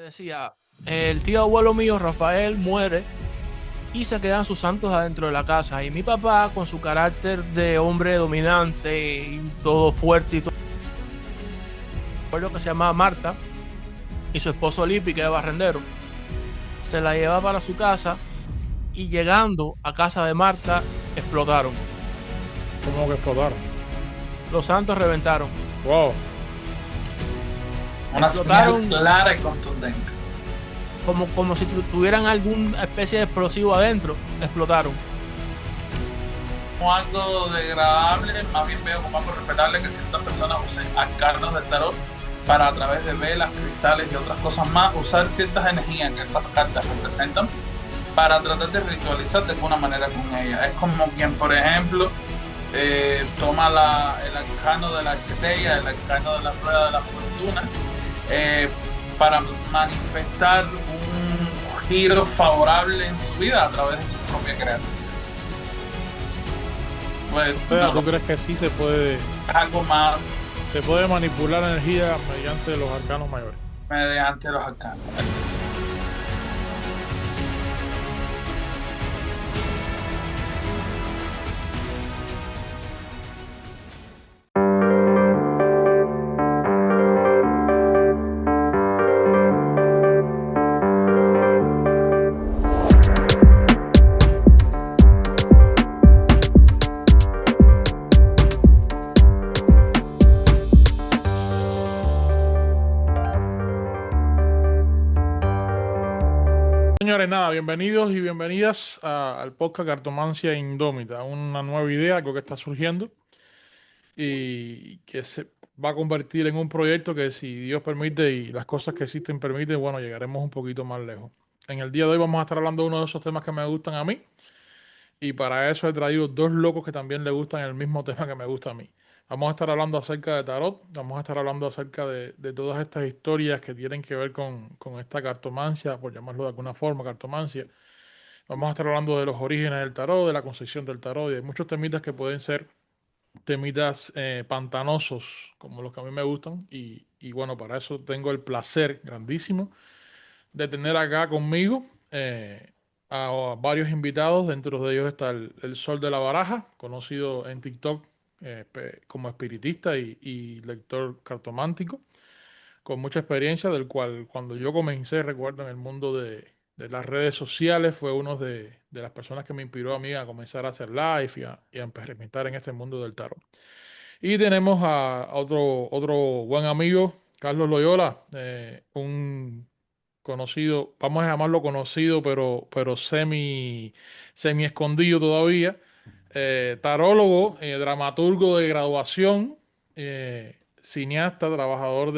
decía, el tío abuelo mío, Rafael, muere y se quedan sus santos adentro de la casa. Y mi papá, con su carácter de hombre dominante y todo fuerte y todo, lo que se llamaba Marta, y su esposo Lipi, que era barrendero, se la lleva para su casa y llegando a casa de Marta, explotaron. ¿Cómo que explotaron? Los santos reventaron. Wow. Una señal Explotaron clara y contundente. como si tuvieran alguna especie de explosivo adentro. Explotaron. Como algo degradable, más bien veo como algo respetable que ciertas personas usen arcanos del tarot para, a través de velas, cristales y otras cosas más, usar ciertas energías que esas cartas representan para tratar de ritualizar de alguna manera con ellas. Es como quien, por ejemplo, toma el arcano de la estrella, el arcano de la rueda de la fortuna, eh, para manifestar un giro favorable en su vida a través de su propia creación. Pues, O sea, no, ¿tú crees que sí es algo más se puede manipular energía mediante los arcanos mayores? mediante los arcanos? Señores, nada, bienvenidos y bienvenidas al podcast Cartomancia Indómita, una nueva idea, algo que está surgiendo y que se va a convertir en un proyecto que, si Dios permite y las cosas que existen permiten, bueno, llegaremos un poquito más lejos. En el día de hoy vamos a estar hablando de uno de esos temas que me gustan a mí, y para eso he traído dos locos que también le gustan el mismo tema que me gusta a mí. Vamos a estar hablando acerca de tarot, vamos a estar hablando acerca de todas estas historias que tienen que ver con esta cartomancia, por llamarlo de alguna forma, cartomancia. Vamos a estar hablando de los orígenes del tarot, de la concepción del tarot y de muchos temitas que pueden ser temitas pantanosos, como los que a mí me gustan. Y bueno, para eso tengo el placer grandísimo de tener acá conmigo a varios invitados. Dentro de ellos está el Sol de la Baraja, conocido en TikTok como espiritista y lector cartomántico, con mucha experiencia, del cual cuando yo comencé, recuerdo, en el mundo de las redes sociales, fue uno de las personas que me inspiró a mí a comenzar a hacer live y a experimentar en este mundo del tarot. Y tenemos a otro buen amigo, Carlos Loyola, un conocido, vamos a llamarlo conocido, pero semi escondido todavía, tarólogo, dramaturgo de graduación, cineasta, trabajador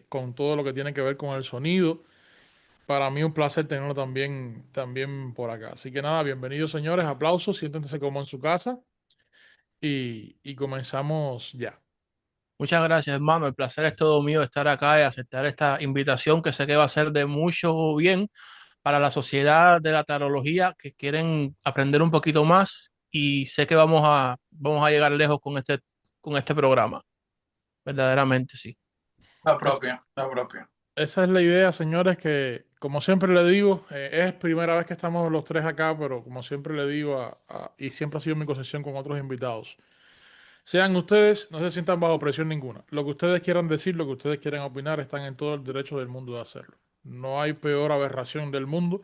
con todo lo que tiene que ver con el sonido. Para mí un placer tenerlo también por acá. Así que nada, bienvenidos señores, aplausos, siéntense como en su casa y comenzamos ya. Muchas gracias, hermano. El placer es todo mío estar acá y aceptar esta invitación que sé que va a ser de mucho bien para la sociedad de la tarología que quieren aprender un poquito más y sé que vamos a llegar lejos con este programa. Verdaderamente, sí. La Es- propia, la propia. Esa es la idea, señores, que como siempre le digo, es primera vez que estamos los tres acá, pero como siempre le digo, y siempre ha sido mi concesión con otros invitados, sean ustedes, no se sientan bajo presión ninguna. Lo que ustedes quieran decir, lo que ustedes quieran opinar, están en todo el derecho del mundo de hacerlo. No hay peor aberración del mundo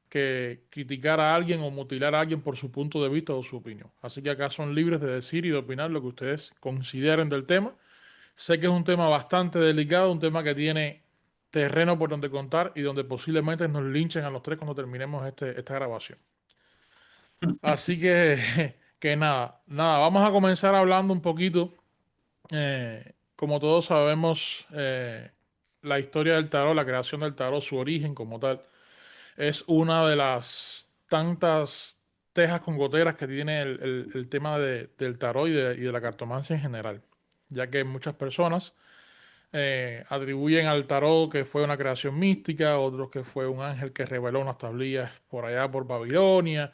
que criticar a alguien o mutilar a alguien por su punto de vista o su opinión. Así que acá son libres de decir y de opinar lo que ustedes consideren del tema. Sé que es un tema bastante delicado, un tema que tiene terreno por donde contar y donde posiblemente nos linchen a los tres cuando terminemos esta grabación. Así que, que nada, vamos a comenzar hablando un poquito. Como todos sabemos, la historia del tarot, la creación del tarot, su origen como tal, es una de las tantas tejas con goteras que tiene el tema del tarot y de la cartomancia en general, ya que muchas personas atribuyen al tarot que fue una creación mística, otros que fue un ángel que reveló unas tablillas por allá por Babilonia.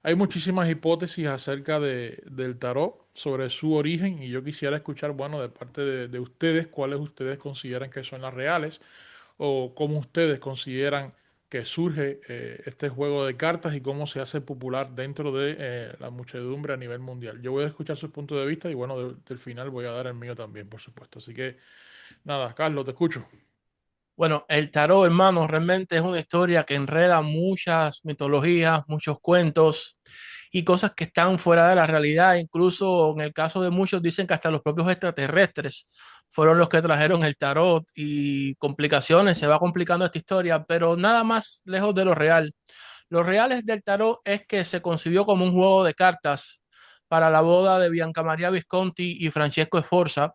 Hay muchísimas hipótesis acerca del tarot sobre su origen y yo quisiera escuchar, bueno, de parte de ustedes, cuáles ustedes consideran que son las reales o cómo ustedes consideran que surge este juego de cartas y cómo se hace popular dentro de la muchedumbre a nivel mundial. Yo voy a escuchar sus puntos de vista y bueno, del final voy a dar el mío también, por supuesto. Así que nada, Carlos, te escucho. Bueno, el tarot, hermano, realmente es una historia que enreda muchas mitologías, muchos cuentos y cosas que están fuera de la realidad. Incluso en el caso de muchos dicen que hasta los propios extraterrestres fueron los que trajeron el tarot y complicaciones. Se va complicando esta historia, pero nada más lejos de lo real. Lo real es del tarot es que se concibió como un juego de cartas para la boda de Bianca Maria Visconti y Francesco Sforza,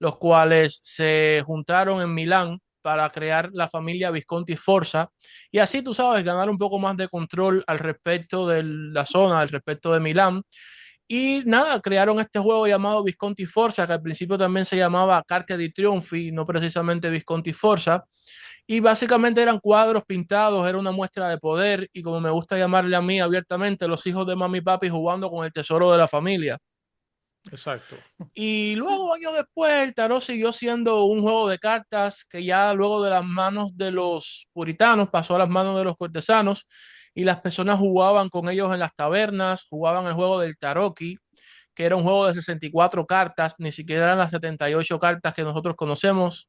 los cuales se juntaron en Milán para crear la familia Visconti Forza y así, tú sabes, ganar un poco más de control al respecto de la zona, al respecto de Milán. Y nada, crearon este juego llamado Visconti Forza, que al principio también se llamaba Carte di Trionfi, no precisamente Visconti Forza. Y básicamente eran cuadros pintados, era una muestra de poder y como me gusta llamarle a mí abiertamente, los hijos de mami y papi jugando con el tesoro de la familia. Exacto. Y luego, años después, el tarot siguió siendo un juego de cartas que ya luego de las manos de los puritanos pasó a las manos de los cortesanos y las personas jugaban con ellos en las tabernas, jugaban el juego del taroki, que era un juego de 64 cartas, ni siquiera eran las 78 cartas que nosotros conocemos,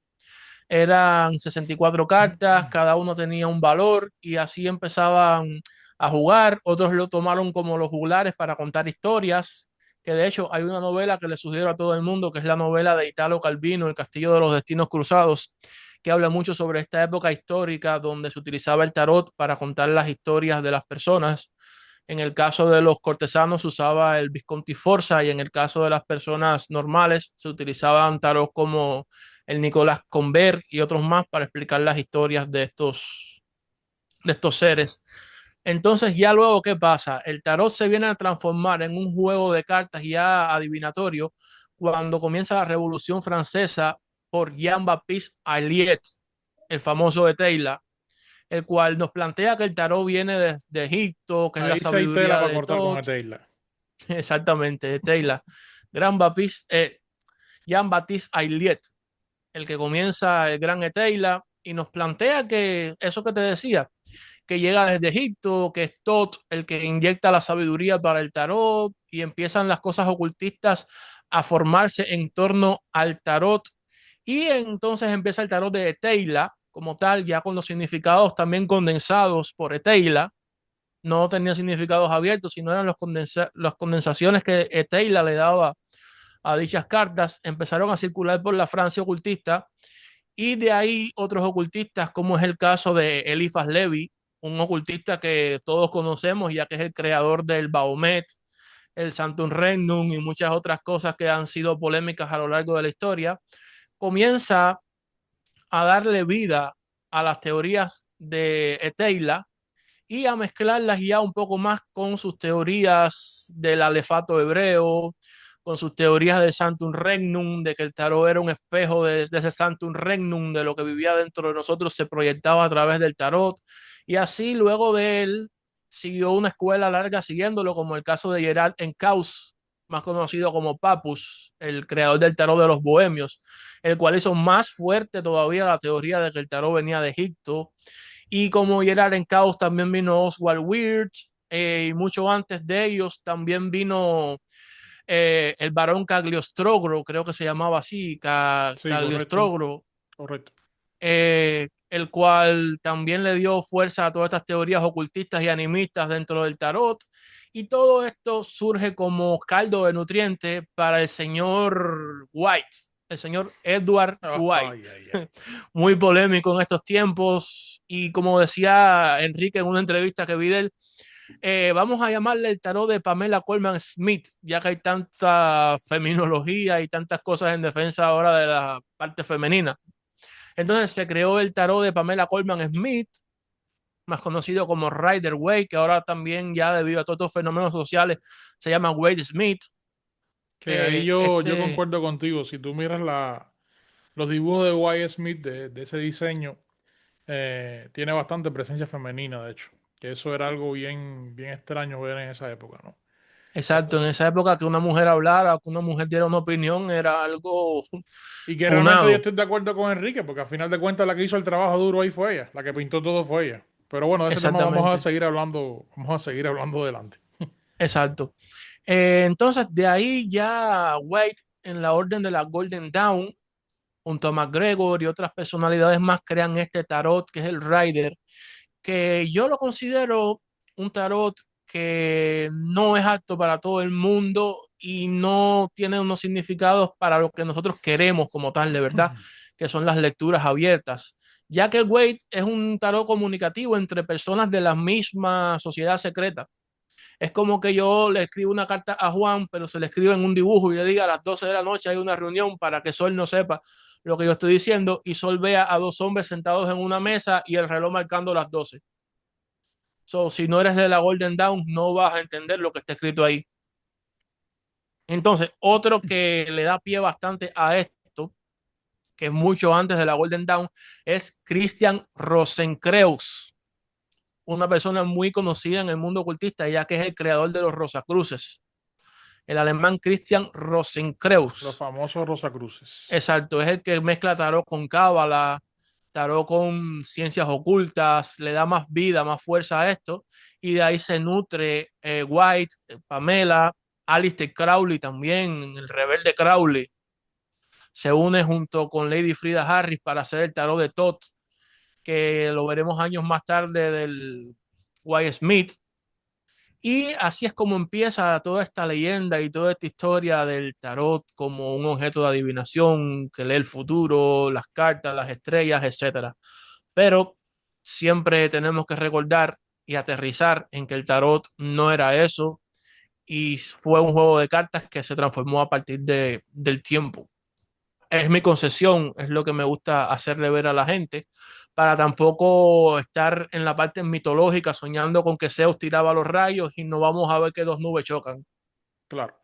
eran 64 cartas, cada uno tenía un valor y así empezaban a jugar. Otros lo tomaron como los juglares para contar historias, que de hecho hay una novela que le sugiero a todo el mundo, que es la novela de Italo Calvino, El Castillo de los Destinos Cruzados, que habla mucho sobre esta época histórica donde se utilizaba el tarot para contar las historias de las personas. En el caso de los cortesanos se usaba el Visconti Forza y en el caso de las personas normales se utilizaban tarot como el Nicolás Conver y otros más para explicar las historias de estos seres. Entonces, ya luego, ¿qué pasa? El tarot se viene a transformar en un juego de cartas ya adivinatorio cuando comienza la Revolución Francesa por Jean-Baptiste Alliot, el famoso de Taylor, el cual nos plantea que el tarot viene de Egipto, que es la Ahí sí hay tela sabiduría para de cortar con Tot, Eteila. exactamente, de Taylor. Gran Baptiste, Jean-Baptiste Alliot, el que comienza el gran Eteila, y nos plantea que eso que te decía, que llega desde Egipto, que es Tot el que inyecta la sabiduría para el tarot, y empiezan las cosas ocultistas a formarse en torno al tarot, y entonces empieza el tarot de Eteila como tal, ya con los significados también condensados por Eteila. No tenía significados abiertos, sino eran las condensaciones que Eteila le daba a dichas cartas, empezaron a circular por la Francia ocultista y de ahí otros ocultistas, como es el caso de Eliphas Levi, un ocultista que todos conocemos, ya que es el creador del Baphomet, el Santum Regnum y muchas otras cosas que han sido polémicas a lo largo de la historia, comienza a darle vida a las teorías de Eteila y a mezclarlas ya un poco más con sus teorías del alefato hebreo, con sus teorías del Santum Regnum, de que el tarot era un espejo de ese Santum Regnum, de lo que vivía dentro de nosotros, se proyectaba a través del tarot. Y así luego de él siguió una escuela larga siguiéndolo, como el caso de Gerard Encaus, más conocido como Papus, el creador del tarot de los bohemios, el cual hizo más fuerte todavía la teoría de que el tarot venía de Egipto. Y como Gerard en Caos también vino Oswald Wirth, y mucho antes de ellos también vino el barón Cagliostro, creo que se llamaba así, Sí, correcto, Cagliostro, correcto. el cual también le dio fuerza a todas estas teorías ocultistas y animistas dentro del tarot. Y todo esto surge como caldo de nutriente para el señor White, el señor Edward White, Ay, ay, ay. muy polémico en estos tiempos. Y como decía Enrique en una entrevista que vi de él, vamos a llamarle el tarot de Pamela Coleman Smith, ya que hay tanta feminología y tantas cosas en defensa ahora de la parte femenina. Entonces se creó el tarot de Pamela Coleman Smith, más conocido como Rider Waite, que ahora también ya debido a todos estos fenómenos sociales se llama Waite Smith. Que ahí yo Este, concuerdo contigo. Si tú miras los dibujos de Wyatt Smith de ese diseño, tiene bastante presencia femenina, de hecho. Que eso era algo bien, bien extraño ver en esa época, ¿no? Exacto, en esa época que una mujer hablara, que una mujer diera una opinión, era algo Y que realmente yo funado. estoy de acuerdo con Enrique, porque al final de cuentas la que hizo el trabajo duro ahí fue ella, la que pintó todo fue ella. Pero bueno, de ese tema Exactamente, vamos a seguir hablando adelante. exacto. Entonces, de ahí ya White, en la orden de la Golden Dawn, junto a McGregor y otras personalidades más, crean este tarot que es el Rider, que yo lo considero un tarot que no es apto para todo el mundo y no tiene unos significados para lo que nosotros queremos como tal, de verdad, que son las lecturas abiertas. Ya que el Wade es un tarot comunicativo entre personas de la misma sociedad secreta. Es como que yo le escribo una carta a Juan, pero se le escribe en un dibujo y le diga a las 12 de la noche hay una reunión para que Sol no sepa lo que yo estoy diciendo y Sol vea a dos hombres sentados en una mesa y el reloj marcando las 12. So, si no eres de la Golden Dawn, no vas a entender lo que está escrito ahí. Entonces, otro que le da pie bastante a esto, que es mucho antes de la Golden Dawn, es Christian Rosenkreuz, una persona muy conocida en el mundo ocultista, ya que es el creador de los Rosacruces, el alemán Christian Los Rosenkreuz. famosos Rosacruces. Exacto, es el que mezcla tarot con cábala, tarot con ciencias ocultas, le da más vida, más fuerza a esto, y de ahí se nutre White, Pamela, Aleister Crowley también, el rebelde Crowley, se une junto con Lady Frida Harris para hacer el tarot de Thoth, que lo veremos años más tarde del White Smith, y así es como empieza toda esta leyenda y toda esta historia del tarot como un objeto de adivinación que lee el futuro, las cartas, las estrellas, etcétera. Pero siempre tenemos que recordar y aterrizar en que el tarot no era eso y fue un juego de cartas que se transformó a partir del tiempo. Es mi concesión, es lo que me gusta hacerle ver a la gente, para tampoco estar en la parte mitológica soñando con que Zeus tiraba los rayos y no vamos a ver que dos nubes chocan. Claro,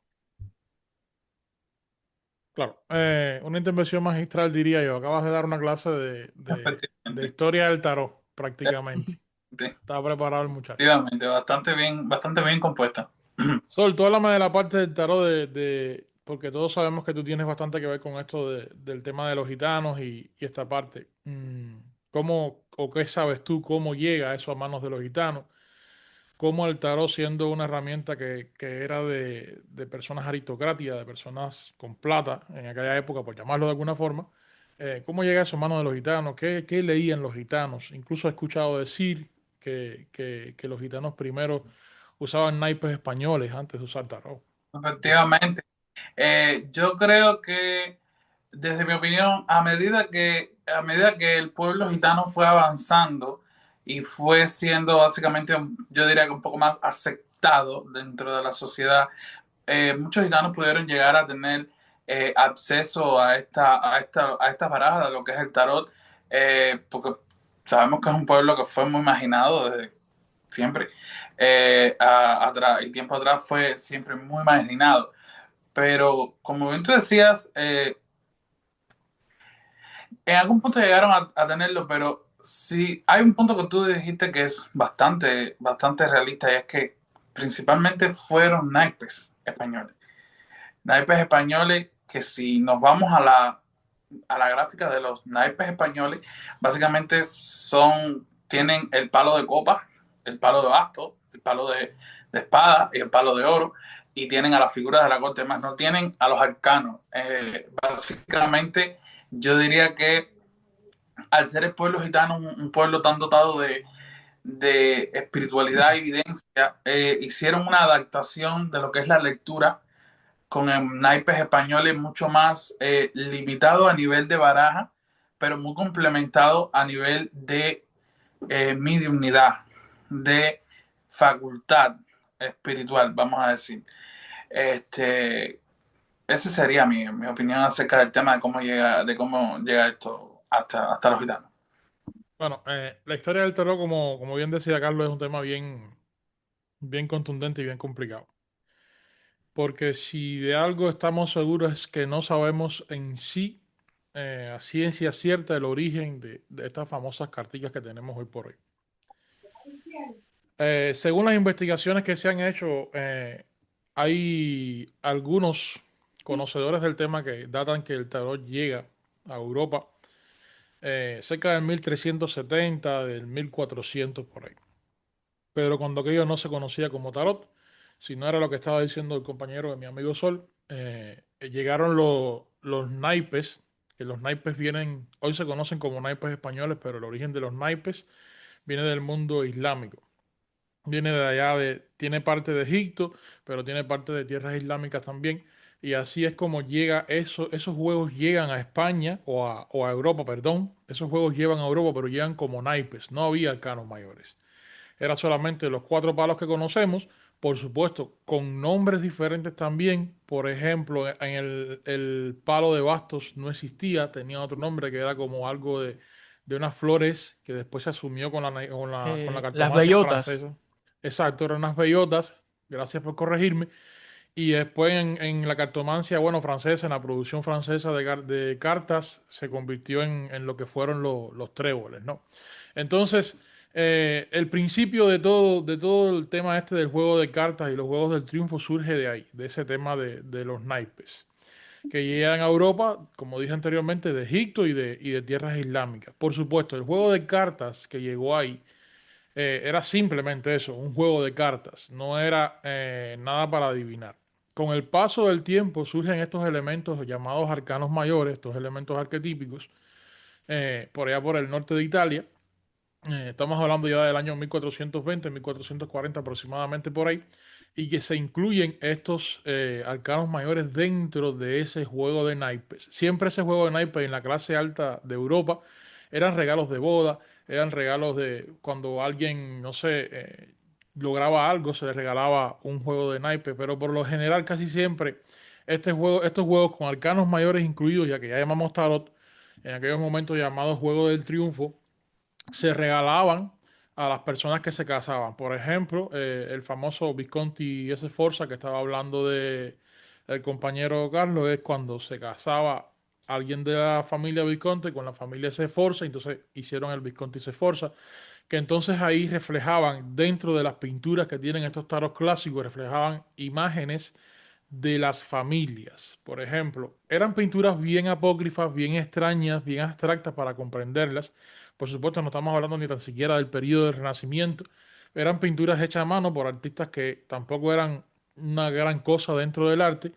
claro. Una intervención magistral, diría yo. Acabas de dar una clase de Efectivamente. historia del tarot, prácticamente. Estaba preparado el muchacho. Efectivamente, bastante bien compuesta. Sol, tú háblame de la parte del tarot porque todos sabemos que tú tienes bastante que ver con esto del tema de los gitanos y esta parte. ¿Cómo o qué sabes tú cómo llega eso a manos de los gitanos? ¿Cómo el tarot, siendo una herramienta que era de personas aristocráticas, de personas con plata en aquella época, por llamarlo de alguna forma, cómo llega eso a manos de los gitanos? ¿Qué leían los gitanos? Incluso he escuchado decir que los gitanos primero usaban naipes españoles antes de usar tarot. Efectivamente. Yo creo que, desde mi opinión, a medida que el pueblo gitano fue avanzando y fue siendo básicamente, yo diría que un poco más aceptado dentro de la sociedad, muchos gitanos pudieron llegar a tener acceso a esta baraja de lo que es el tarot, porque sabemos que es un pueblo que fue muy marginado desde siempre, y tiempo atrás fue siempre muy marginado. Pero como bien tú decías, en algún punto llegaron a tenerlo, pero sí hay un punto que tú dijiste que es bastante realista, y es que principalmente fueron naipes españoles que, si nos vamos a la gráfica de los naipes españoles, básicamente tienen el palo de copa, el palo de basto, el palo de espada y el palo de oro, y tienen a las figuras de la corte, más no tienen a los arcanos. Básicamente, yo diría que, al ser el pueblo gitano un pueblo tan dotado de espiritualidad y evidencia, hicieron una adaptación de lo que es la lectura con naipes españoles mucho más limitado a nivel de baraja, pero muy complementado a nivel de mediunidad, de facultad espiritual, vamos a decir. Este, Esa sería mi opinión acerca del tema de cómo llega esto hasta los gitanos. Bueno, la historia del tarot, como bien decía Carlos, es un tema bien contundente y bien complicado. Porque si de algo estamos seguros es que no sabemos en sí, a ciencia cierta, el origen de estas famosas cartillas que tenemos hoy por hoy. Según las investigaciones que se han hecho, Hay algunos conocedores del tema que datan que el tarot llega a Europa cerca del 1370, del 1400 por ahí. Pero cuando aquello no se conocía como tarot, si no era lo que estaba diciendo el compañero de mi amigo Sol, llegaron los naipes, que los naipes vienen, hoy se conocen como naipes españoles, pero el origen de los naipes viene del mundo islámico. Viene de allá, tiene parte de Egipto, pero tiene parte de tierras islámicas también. Y así es como llega esos juegos llegan a España o a Europa, perdón. Esos juegos llevan a Europa, pero llegan como naipes. No había arcanos mayores. Era solamente los cuatro palos que conocemos, por supuesto, con nombres diferentes también. Por ejemplo, en el palo de bastos no existía, tenía otro nombre que era como algo de unas flores que después se asumió con la Las cartomancia bellotas. francesa. Exacto, eran unas bellotas, gracias por corregirme. Y después en la cartomancia, bueno, francesa, en la producción francesa de cartas, se convirtió en lo que fueron los tréboles, ¿no? Entonces, el principio de todo el tema este del juego de cartas y los juegos del triunfo surge de ahí, de ese tema de los naipes, que llegan a Europa, como dije anteriormente, de Egipto y de tierras islámicas. Por supuesto, el juego de cartas que llegó ahí era simplemente eso, un juego de cartas, no era nada para adivinar. Con el paso del tiempo surgen estos elementos llamados arcanos mayores, estos elementos arquetípicos, por allá por el norte de Italia. Estamos hablando ya del año 1420, 1440 aproximadamente por ahí, y que se incluyen estos arcanos mayores dentro de ese juego de naipes. Siempre ese juego de naipes en la clase alta de Europa eran regalos de boda, eran regalos de cuando alguien, no sé, lograba algo, se le regalaba un juego de naipes, pero por lo general casi siempre estos juegos con arcanos mayores incluidos, ya que ya llamamos tarot, en aquellos momentos llamados Juego del Triunfo, se regalaban a las personas que se casaban. Por ejemplo, el famoso Visconti S. Forza que estaba hablando de el compañero Carlos, es cuando se casaba alguien de la familia Visconti con la familia S. Forza, entonces hicieron el Visconti S. Forza, que entonces ahí reflejaban dentro de las pinturas que tienen estos taros clásicos, reflejaban imágenes de las familias. Por ejemplo, eran pinturas bien apócrifas, bien extrañas, bien abstractas para comprenderlas. Por supuesto, no estamos hablando ni tan siquiera del periodo del Renacimiento. Eran pinturas hechas a mano por artistas que tampoco eran una gran cosa dentro del arte.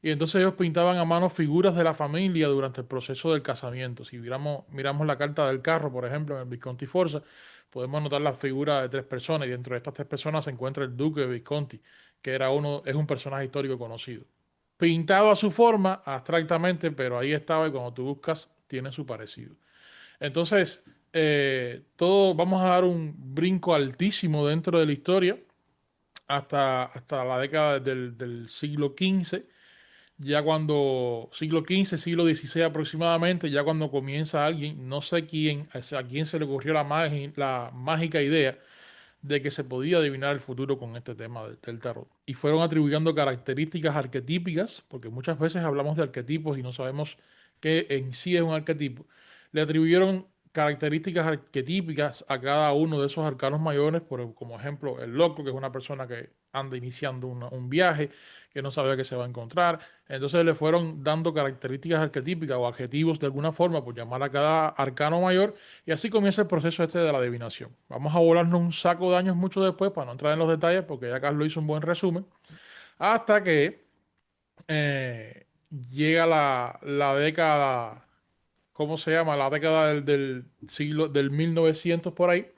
Y entonces ellos pintaban a mano figuras de la familia durante el proceso del casamiento. Si miramos la carta del carro, por ejemplo, en el Visconti Forza, podemos notar la figura de tres personas y dentro de estas tres personas se encuentra el duque de Visconti, que es un personaje histórico conocido. Pintado a su forma, abstractamente, pero ahí estaba y cuando tú buscas, tiene su parecido. Entonces, vamos a dar un brinco altísimo dentro de la historia hasta la década del siglo XV, ya cuando, siglo XV, siglo XVI aproximadamente, ya cuando comienza alguien, no sé quién, a quién se le ocurrió la mágica idea de que se podía adivinar el futuro con este tema del tarot. Y fueron atribuyendo características arquetípicas, porque muchas veces hablamos de arquetipos y no sabemos qué en sí es un arquetipo. Le atribuyeron características arquetípicas a cada uno de esos arcanos mayores, como ejemplo el loco, que es una persona que anda iniciando un viaje, que no sabe qué se va a encontrar. Entonces le fueron dando características arquetípicas o adjetivos de alguna forma, por llamar a cada arcano mayor, y así comienza el proceso este de la adivinación. Vamos a volarnos un saco de años mucho después para no entrar en los detalles porque ya Carlos hizo un buen resumen. Hasta que eh, llega la década, ¿cómo se llama? La década del siglo, del 1900 por ahí.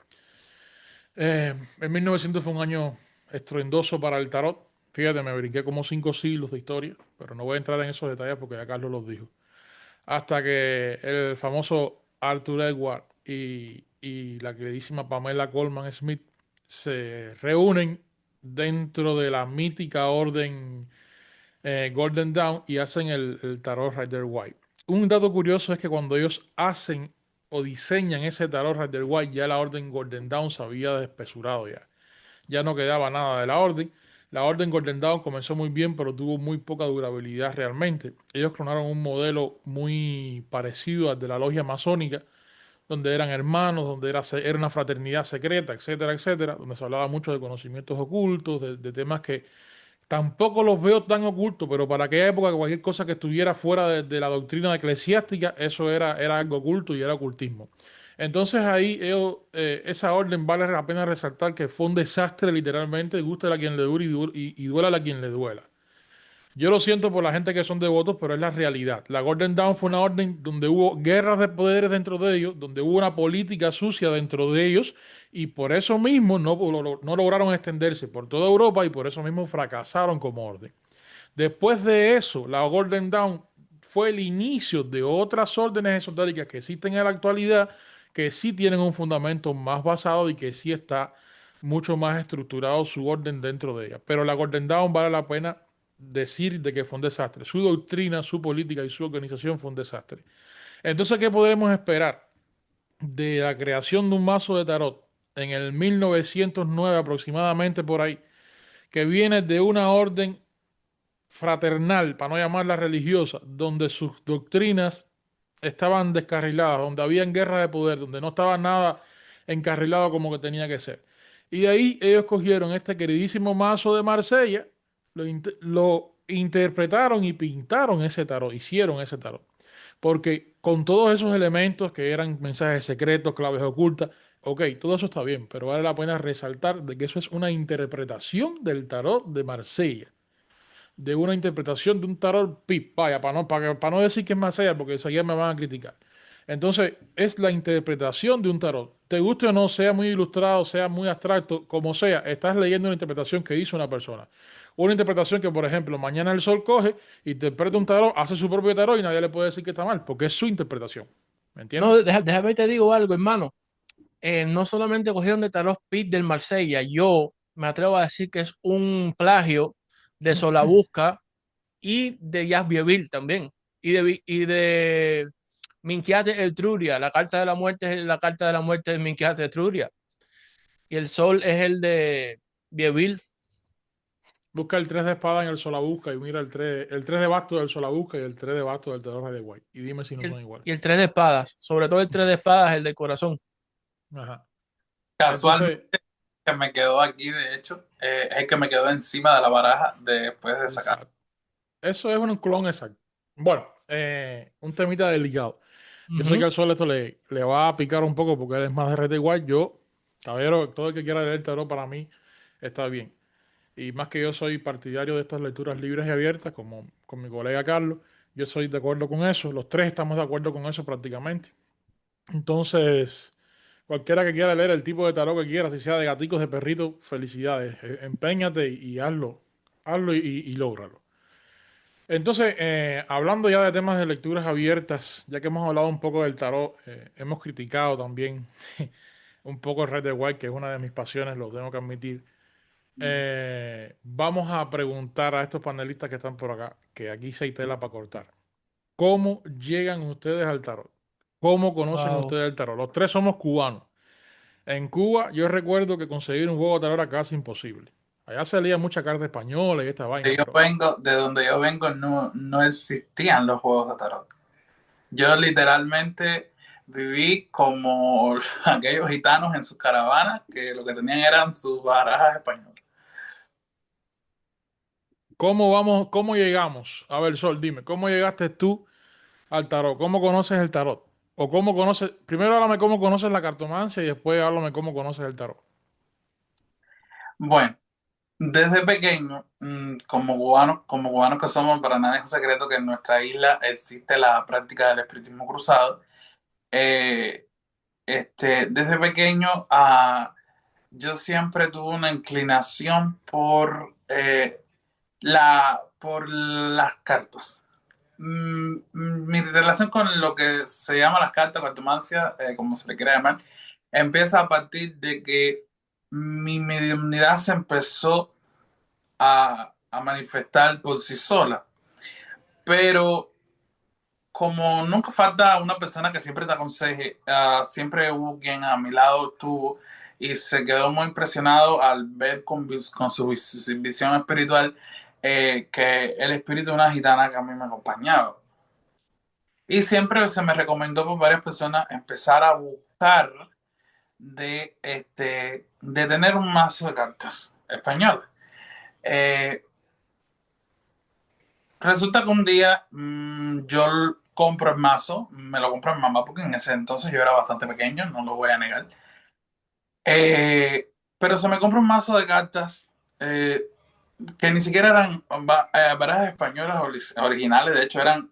El 1900 fue un año estruendoso para el tarot. Fíjate, me brinqué como 5 siglos de historia, pero no voy a entrar en esos detalles porque ya Carlos los dijo. Hasta que el famoso Arthur Edward y la queridísima Pamela Coleman Smith se reúnen dentro de la mítica orden Golden Dawn y hacen el tarot Rider White. Un dato curioso es que cuando ellos hacen o diseñan ese tarot Rider White, ya la orden Golden Dawn se había despesurado ya. Ya no quedaba nada de la orden. La orden Golden Dawn comenzó muy bien, pero tuvo muy poca durabilidad realmente. Ellos clonaron un modelo muy parecido al de la logia masónica, donde eran hermanos, donde era una fraternidad secreta, etcétera, etcétera, donde se hablaba mucho de conocimientos ocultos, de temas que tampoco los veo tan ocultos, pero para aquella época cualquier cosa que estuviera fuera de la doctrina eclesiástica, eso era algo oculto y era ocultismo. Entonces ahí esa orden vale la pena resaltar que fue un desastre literalmente, guste a quien le dure y duela a quien le duela. Yo lo siento por la gente que son devotos, pero es la realidad. La Golden Dawn fue una orden donde hubo guerras de poderes dentro de ellos, donde hubo una política sucia dentro de ellos, y por eso mismo no lograron extenderse por toda Europa y por eso mismo fracasaron como orden. Después de eso, la Golden Dawn fue el inicio de otras órdenes esotéricas que existen en la actualidad, que sí tienen un fundamento más basado y que sí está mucho más estructurado su orden dentro de ella. Pero la Golden Dawn vale la pena decir de que fue un desastre. Su doctrina, su política y su organización fue un desastre. Entonces, ¿qué podremos esperar de la creación de un mazo de tarot en el 1909 aproximadamente por ahí, que viene de una orden fraternal, para no llamarla religiosa, donde sus doctrinas estaban descarriladas, donde habían guerra de poder, donde no estaba nada encarrilado como que tenía que ser? Y de ahí ellos cogieron este queridísimo mazo de Marsella, lo interpretaron y pintaron ese tarot, hicieron ese tarot. Porque con todos esos elementos que eran mensajes secretos, claves ocultas, ok, todo eso está bien, pero vale la pena resaltar de que eso es una interpretación del tarot de Marsella, de una interpretación de un tarot pip, vaya, para no decir que es más allá, porque enseguida me van a criticar. Entonces, es la interpretación de un tarot. Te guste o no, sea muy ilustrado, sea muy abstracto, como sea, estás leyendo una interpretación que hizo una persona. Una interpretación que, por ejemplo, mañana el sol coge, interpreta un tarot, hace su propio tarot y nadie le puede decir que está mal, porque es su interpretación. ¿Me No, entiendes? déjame te digo algo, hermano. No solamente cogieron de Tarot Pit del Marsella, yo me atrevo a decir que es un plagio de Solabusca y de Bieville también. Y de Minquiate Etruria. La carta de la muerte es la carta de la muerte de Minquiate Etruria. Y el sol es el de Bieville. Busca el 3 de espada en el Solabusca y mira el 3 de basto del Solabusca y el 3 de basto del Terror de White. Y dime si no Y son el, iguales. y el tres de espadas. Sobre todo el tres de espadas, el de corazón. Ajá. Casualmente Entonces, que me quedó aquí, de hecho, es el que me quedó encima de la baraja después de sacar. exacto. Eso es un clon exacto. Bueno, un temita delicado. Yo sé que Ujú. al sol esto le va a picar un poco porque él es más de red igual. Yo, caballero, todo el que quiera leer tarot para mí está bien. Y más que yo soy partidario de estas lecturas libres y abiertas, como con mi colega Carlos, yo soy de acuerdo con eso. Los tres estamos de acuerdo con eso prácticamente. Entonces, cualquiera que quiera leer el tipo de tarot que quiera, si sea de gaticos, de perritos, felicidades. Empeñate y hazlo. Hazlo y lógralo. Entonces, hablando ya de temas de lecturas abiertas, ya que hemos hablado un poco del tarot, hemos criticado también un poco el Red de White, que es una de mis pasiones, lo tengo que admitir. Vamos a preguntar a estos panelistas que están por acá, que aquí sí hay tela para cortar. ¿Cómo llegan ustedes al tarot? ¿Cómo conocen Wow. ustedes el tarot? Los tres somos cubanos. En Cuba, yo recuerdo que conseguir un juego de tarot era casi imposible. Allá salía mucha carta española y esta vaina, pero De donde yo vengo, no existían los juegos de tarot. Yo literalmente viví como aquellos gitanos en sus caravanas que lo que tenían eran sus barajas españolas. ¿cómo llegamos? A ver, Sol, dime, ¿cómo llegaste tú al tarot? ¿Cómo conoces el tarot? O cómo conoces, primero háblame cómo conoces la cartomancia y después háblame cómo conoces el tarot. Bueno, desde pequeño, como cubanos que somos, para nadie es un secreto que en nuestra isla existe la práctica del espiritismo cruzado. Eh, desde pequeño, yo siempre tuve una inclinación por las cartas. Mi relación con lo que se llama las cartas, cartomancia, como se le quiera llamar, empieza a partir de que mi mediunidad se empezó a manifestar por sí sola. Pero como nunca falta una persona que siempre te aconseje, siempre hubo quien a mi lado estuvo y se quedó muy impresionado al ver con su visión espiritual que el espíritu de una gitana que a mí me acompañaba. Y siempre se me recomendó por varias personas empezar a buscar de tener un mazo de cartas españolas. Resulta que un día compro el mazo, me lo compro a mi mamá porque en ese entonces yo era bastante pequeño, no lo voy a negar. Pero se me compra un mazo de cartas eh, que ni siquiera eran barajas españolas originales, de hecho eran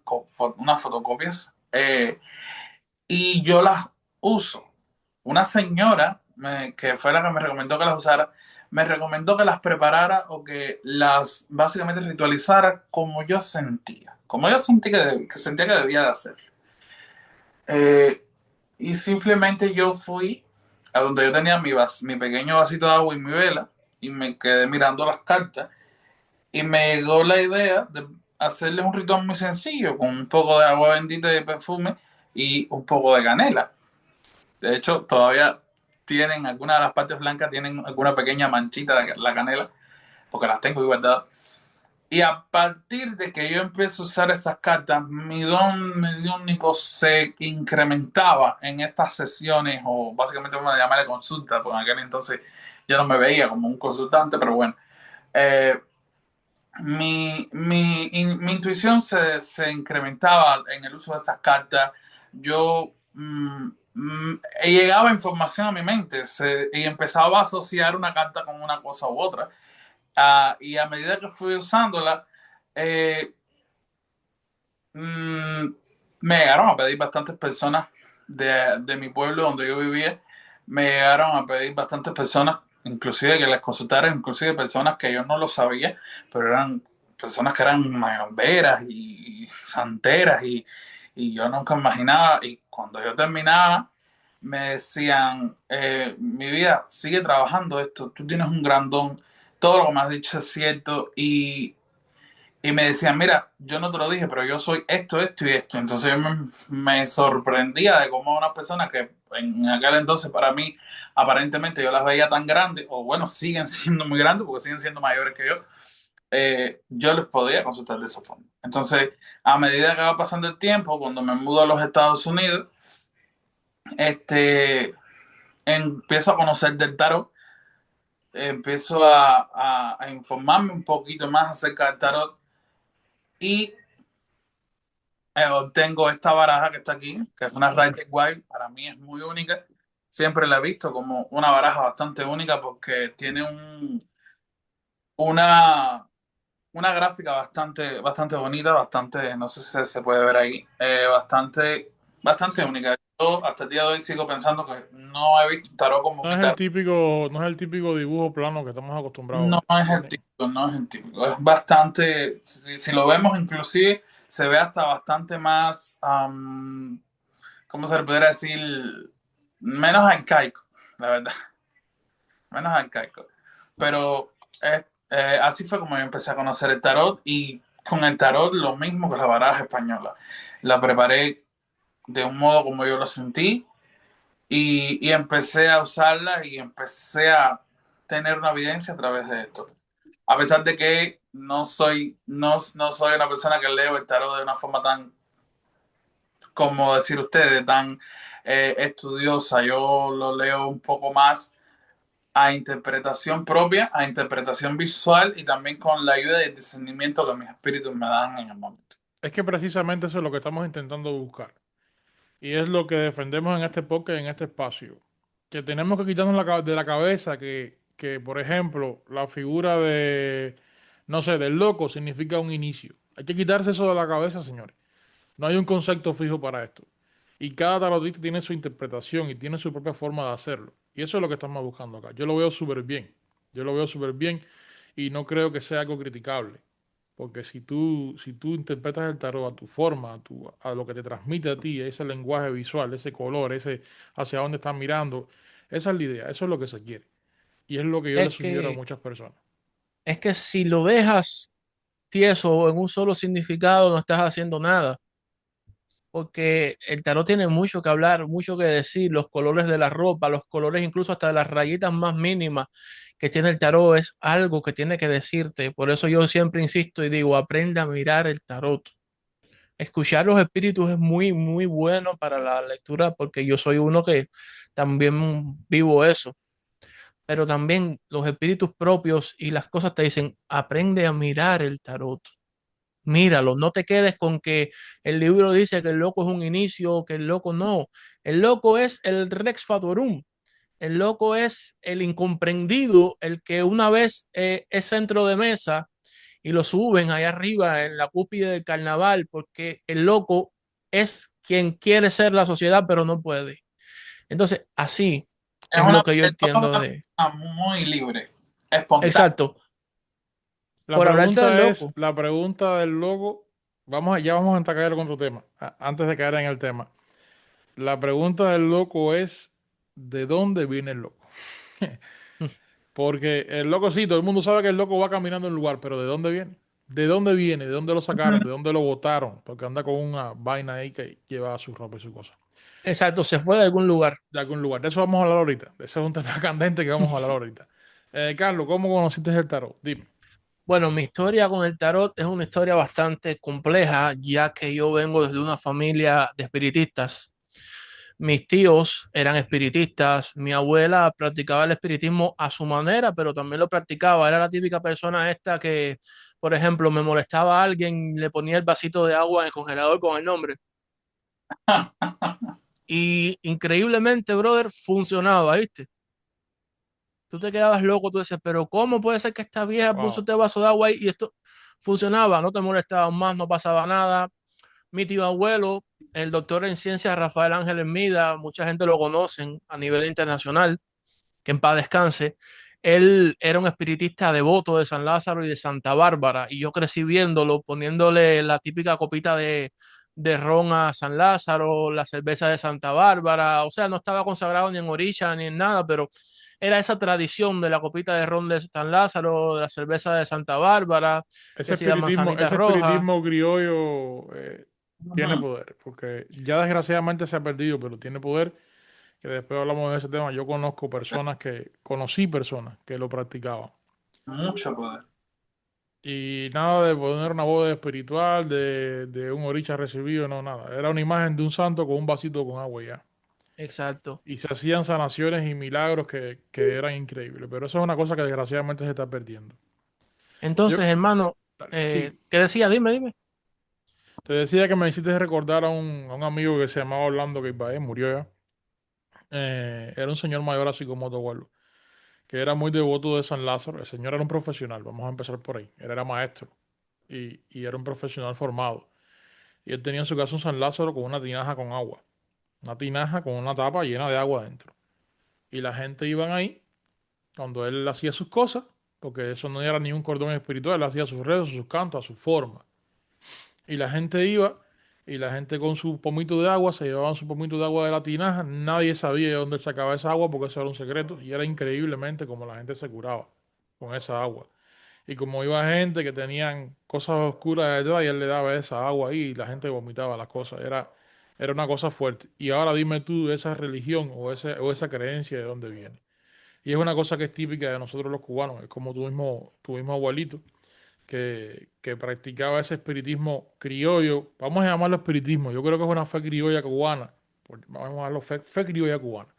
unas fotocopias, y yo las uso. Una señora que fue la que me recomendó que las usara, me recomendó que las preparara o que las básicamente ritualizara como yo sentía que sentía que debía de hacer. Eh, y simplemente yo fui a donde yo tenía mi pequeño vasito de agua y mi vela y me quedé mirando las cartas y me llegó la idea de hacerles un ritual muy sencillo con un poco de agua bendita y de perfume y un poco de canela. De hecho, todavía tienen algunas de las partes blancas, tienen alguna pequeña manchita de la canela, porque las tengo guardadas. Y a partir de que yo empecé a usar esas cartas, mi don mediúnico se incrementaba en estas sesiones, o básicamente vamos a llamarle consulta, porque en aquel entonces yo no me veía como un consultante, pero bueno. Eh, mi intuición se incrementaba en el uso de estas cartas. Yo llegaba información a mi mente y empezaba a asociar una carta con una cosa u otra. Y a medida que fui usándola, eh, mm, me llegaron a pedir bastantes personas de mi pueblo donde yo vivía, me llegaron a pedir bastantes personas, inclusive que les consultara, inclusive personas que yo no lo sabía, pero eran personas que eran mayomberas y santeras y yo nunca imaginaba, y cuando yo terminaba, me decían, mi vida, sigue trabajando esto, tú tienes un gran don, todo lo que me has dicho es cierto, y me decían, mira, yo no te lo dije, pero yo soy esto, esto y esto. Entonces yo me sorprendía de cómo unas personas que en aquel entonces para mí aparentemente yo las veía tan grandes, o bueno, siguen siendo muy grandes porque siguen siendo mayores que yo les podía consultar de esa forma. Entonces, a medida que va pasando el tiempo, cuando me mudo a los Estados Unidos, este, empiezo a conocer del tarot, empiezo a informarme un poquito más acerca del tarot y obtengo esta baraja que está aquí, que es una Rider Wild. Para mí es muy única. Siempre la he visto como una baraja bastante única porque tiene una, una gráfica bastante bonita, bastante, no sé si se puede ver ahí, bastante única. Yo hasta el día de hoy sigo pensando que no he visto un tarot como mi tarot. No es el típico dibujo plano que estamos acostumbrados a No ver. es el típico, no es el típico. Es bastante, si lo vemos inclusive, se ve hasta bastante más, ¿cómo se le pudiera decir? Menos arcaico, la verdad. Menos arcaico. Pero así fue como yo empecé a conocer el tarot y con el tarot lo mismo que la baraja española. La preparé de un modo como yo lo sentí y empecé a usarla y empecé a tener una evidencia a través de esto. A pesar de que no soy una persona que leo el tarot de una forma tan, como decir ustedes, tan estudiosa. Yo lo leo un poco más a interpretación propia, a interpretación visual y también con la ayuda y el discernimiento que mis espíritus me dan en el momento. Es que precisamente eso es lo que estamos intentando buscar. Y es lo que defendemos en este podcast y en este espacio. Que tenemos que quitarnos de la cabeza por ejemplo, la figura de, no sé, del loco significa un inicio. Hay que quitarse eso de la cabeza, señores. No hay un concepto fijo para esto. Y cada tarotista tiene su interpretación y tiene su propia forma de hacerlo. Y eso es lo que estamos buscando acá. Yo lo veo súper bien. Yo lo veo súper bien y no creo que sea algo criticable. Porque si tú interpretas el tarot a tu forma, a lo que te transmite a ti, ese lenguaje visual, ese color, ese hacia dónde estás mirando, esa es la idea, eso es lo que se quiere. Y es lo que yo le Es sugiero a que, muchas personas. es que si lo dejas tieso o en un solo significado, no estás haciendo nada. Porque el tarot tiene mucho que hablar, mucho que decir, los colores de la ropa, los colores incluso hasta de las rayitas más mínimas que tiene el tarot es algo que tiene que decirte. Por eso yo siempre insisto y digo, aprende a mirar el tarot. Escuchar los espíritus es muy, muy bueno para la lectura porque yo soy uno que también vivo eso. Pero también los espíritus propios y las cosas te dicen, aprende a mirar el tarot. míralo, no te quedes con que el libro dice que el loco es un inicio, que el loco no. El loco es el Rex Fatorum. El loco es el incomprendido, el que una vez es centro de mesa y lo suben allá arriba en la cúspide del carnaval porque el loco es quien quiere ser la sociedad pero no puede. Entonces, así es lo que yo El loco es entiendo una de... persona muy libre, espontánea. Exacto. Por hablarte del loco. La pregunta del loco, ya vamos a caer con otro tema, antes de caer en el tema. La pregunta del loco es, ¿de dónde viene el loco? Porque el loco sí, todo el mundo sabe que el loco va caminando en un lugar, pero ¿de dónde viene? ¿De dónde viene? ¿De dónde lo sacaron? ¿De dónde lo botaron? Porque anda con una vaina ahí que lleva su ropa y su cosa. Exacto, se fue de algún lugar. De algún lugar. De eso vamos a hablar ahorita. De eso es un tema candente que vamos a hablar ahorita. Carlos, ¿cómo conociste el tarot? Dime. Bueno, mi historia con el tarot es una historia bastante compleja, ya que yo vengo desde una familia de espiritistas. Mis tíos eran espiritistas, mi abuela practicaba el espiritismo a su manera, pero también lo practicaba. Era la típica persona esta que, por ejemplo, me molestaba a alguien, le ponía el vasito de agua en el congelador con el nombre. Y increíblemente, brother, funcionaba, ¿viste? Tú te quedabas loco, tú decías, pero ¿cómo puede ser que esta vieja puso Wow. este vaso de agua ahí y esto funcionaba? No te molestaba más, no pasaba nada. Mi tío abuelo, el doctor en ciencias Rafael Ángel Hermida, mucha gente lo conocen a nivel internacional, que en paz descanse. Él era un espiritista devoto de San Lázaro y de Santa Bárbara, y yo crecí viéndolo, poniéndole la típica copita de ron a San Lázaro, la cerveza de Santa Bárbara, o sea, no estaba consagrado ni en orilla ni en nada, pero era esa tradición de la copita de ron de San Lázaro, de la cerveza de Santa Bárbara, que si la manzanita Ese roja. espiritismo criollo tiene Ujú. poder, porque ya desgraciadamente se ha perdido, pero tiene poder, que después hablamos de ese tema. Yo conocí personas que lo practicaban. Mucho poder. Y nada de poner una boda espiritual, de un oricha recibido, no, nada. Era una imagen de un santo con un vasito con agua y ya. Exacto. Y se hacían sanaciones y milagros que eran increíbles. Pero eso es una cosa que desgraciadamente se está perdiendo. Yo, Entonces, hermano, dale, sigue. ¿qué decía? Dime, dime. Te decía que me hiciste recordar a un amigo que se llamaba Orlando que murió ya. Era un señor mayor así como tu abuelo, que era muy devoto de San Lázaro. El señor era un profesional, vamos a empezar por ahí. Él era maestro y era un profesional formado. Y él tenía en su casa un San Lázaro con una tinaja con agua. Una tinaja con una tapa llena de agua dentro. Y la gente iban ahí cuando él hacía sus cosas, porque eso no era ni un cordón espiritual, él hacía sus rezos, sus cantos, a su forma. Y la gente iba, y la gente con su pomito de agua, se llevaban su pomito de agua de la tinaja, nadie sabía de dónde sacaba esa agua porque eso era un secreto, y era increíblemente como la gente se curaba con esa agua. Y como iba gente que tenían cosas oscuras detrás, y él le daba esa agua ahí y la gente vomitaba las cosas. Era una cosa fuerte. Y ahora dime tú esa religión o esa creencia de dónde viene. Y es una cosa que es típica de nosotros los cubanos, es como tu mismo abuelito, que practicaba ese espiritismo criollo. Vamos a llamarlo espiritismo, yo creo que es una fe criolla cubana, vamos a llamarlo fe criolla cubana,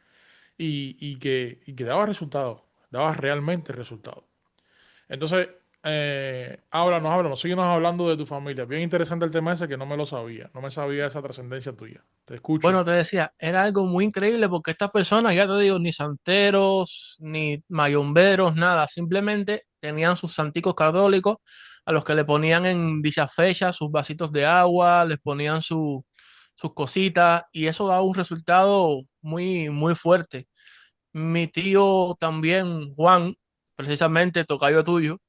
y que daba resultados, daba realmente resultados. Entonces, háblanos, síguenos hablando de tu familia. Bien interesante el tema ese que no me lo sabía, no me sabía esa trascendencia tuya. Te escucho. Bueno, te decía, era algo muy increíble porque estas personas, ya te digo, ni santeros, ni mayomberos, nada, simplemente tenían sus santicos católicos a los que le ponían en dichas fechas sus vasitos de agua, les ponían sus cositas y eso daba un resultado muy, muy fuerte. Mi tío también, Juan, precisamente tocayo tuyo,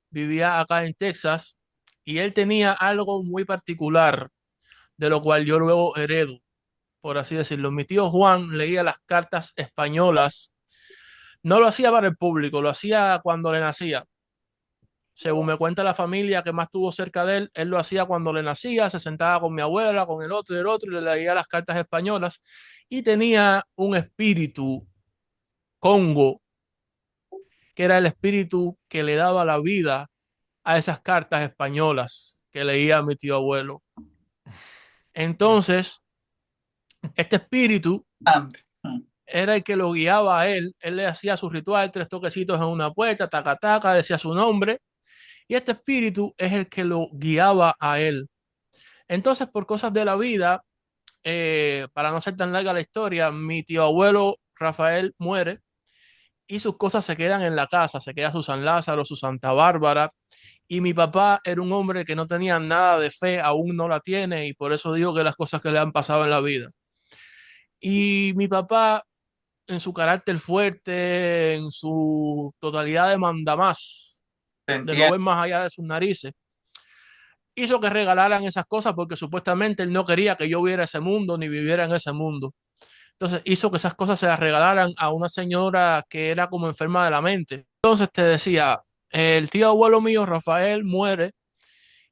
vivía acá en Texas y él tenía algo muy particular, de lo cual yo luego heredo, por así decirlo. Mi tío Juan leía las cartas españolas, no lo hacía para el público, lo hacía cuando le nacía. Según me cuenta la familia que más estuvo cerca de él lo hacía cuando le nacía, se sentaba con mi abuela, con el otro y el otro, y le leía las cartas españolas, y tenía un espíritu congo, que era el espíritu que le daba la vida a esas cartas españolas que leía mi tío abuelo. Entonces, este espíritu Antes. Mm. era el que lo guiaba a él. Él le hacía su ritual, tres toquecitos en una puerta, taca, taca, decía su nombre y este espíritu es el que lo guiaba a él. Entonces, por cosas de la vida, para no ser tan larga la historia, mi tío abuelo Rafael muere y sus cosas se quedan en la casa, se queda su San Lázaro, su Santa Bárbara, y mi papá era un hombre que no tenía nada de fe, aún no la tiene, y por eso digo que las cosas que le han pasado en la vida. Y mi papá, en su carácter fuerte, en su totalidad de mandamás, Te de no entiendo. ver más allá de sus narices, hizo que regalaran esas cosas porque supuestamente él no quería que yo viera ese mundo ni viviera en ese mundo. Entonces hizo que esas cosas se las regalaran a una señora que era como enferma de la mente. Entonces te decía, el tío abuelo mío, Rafael, muere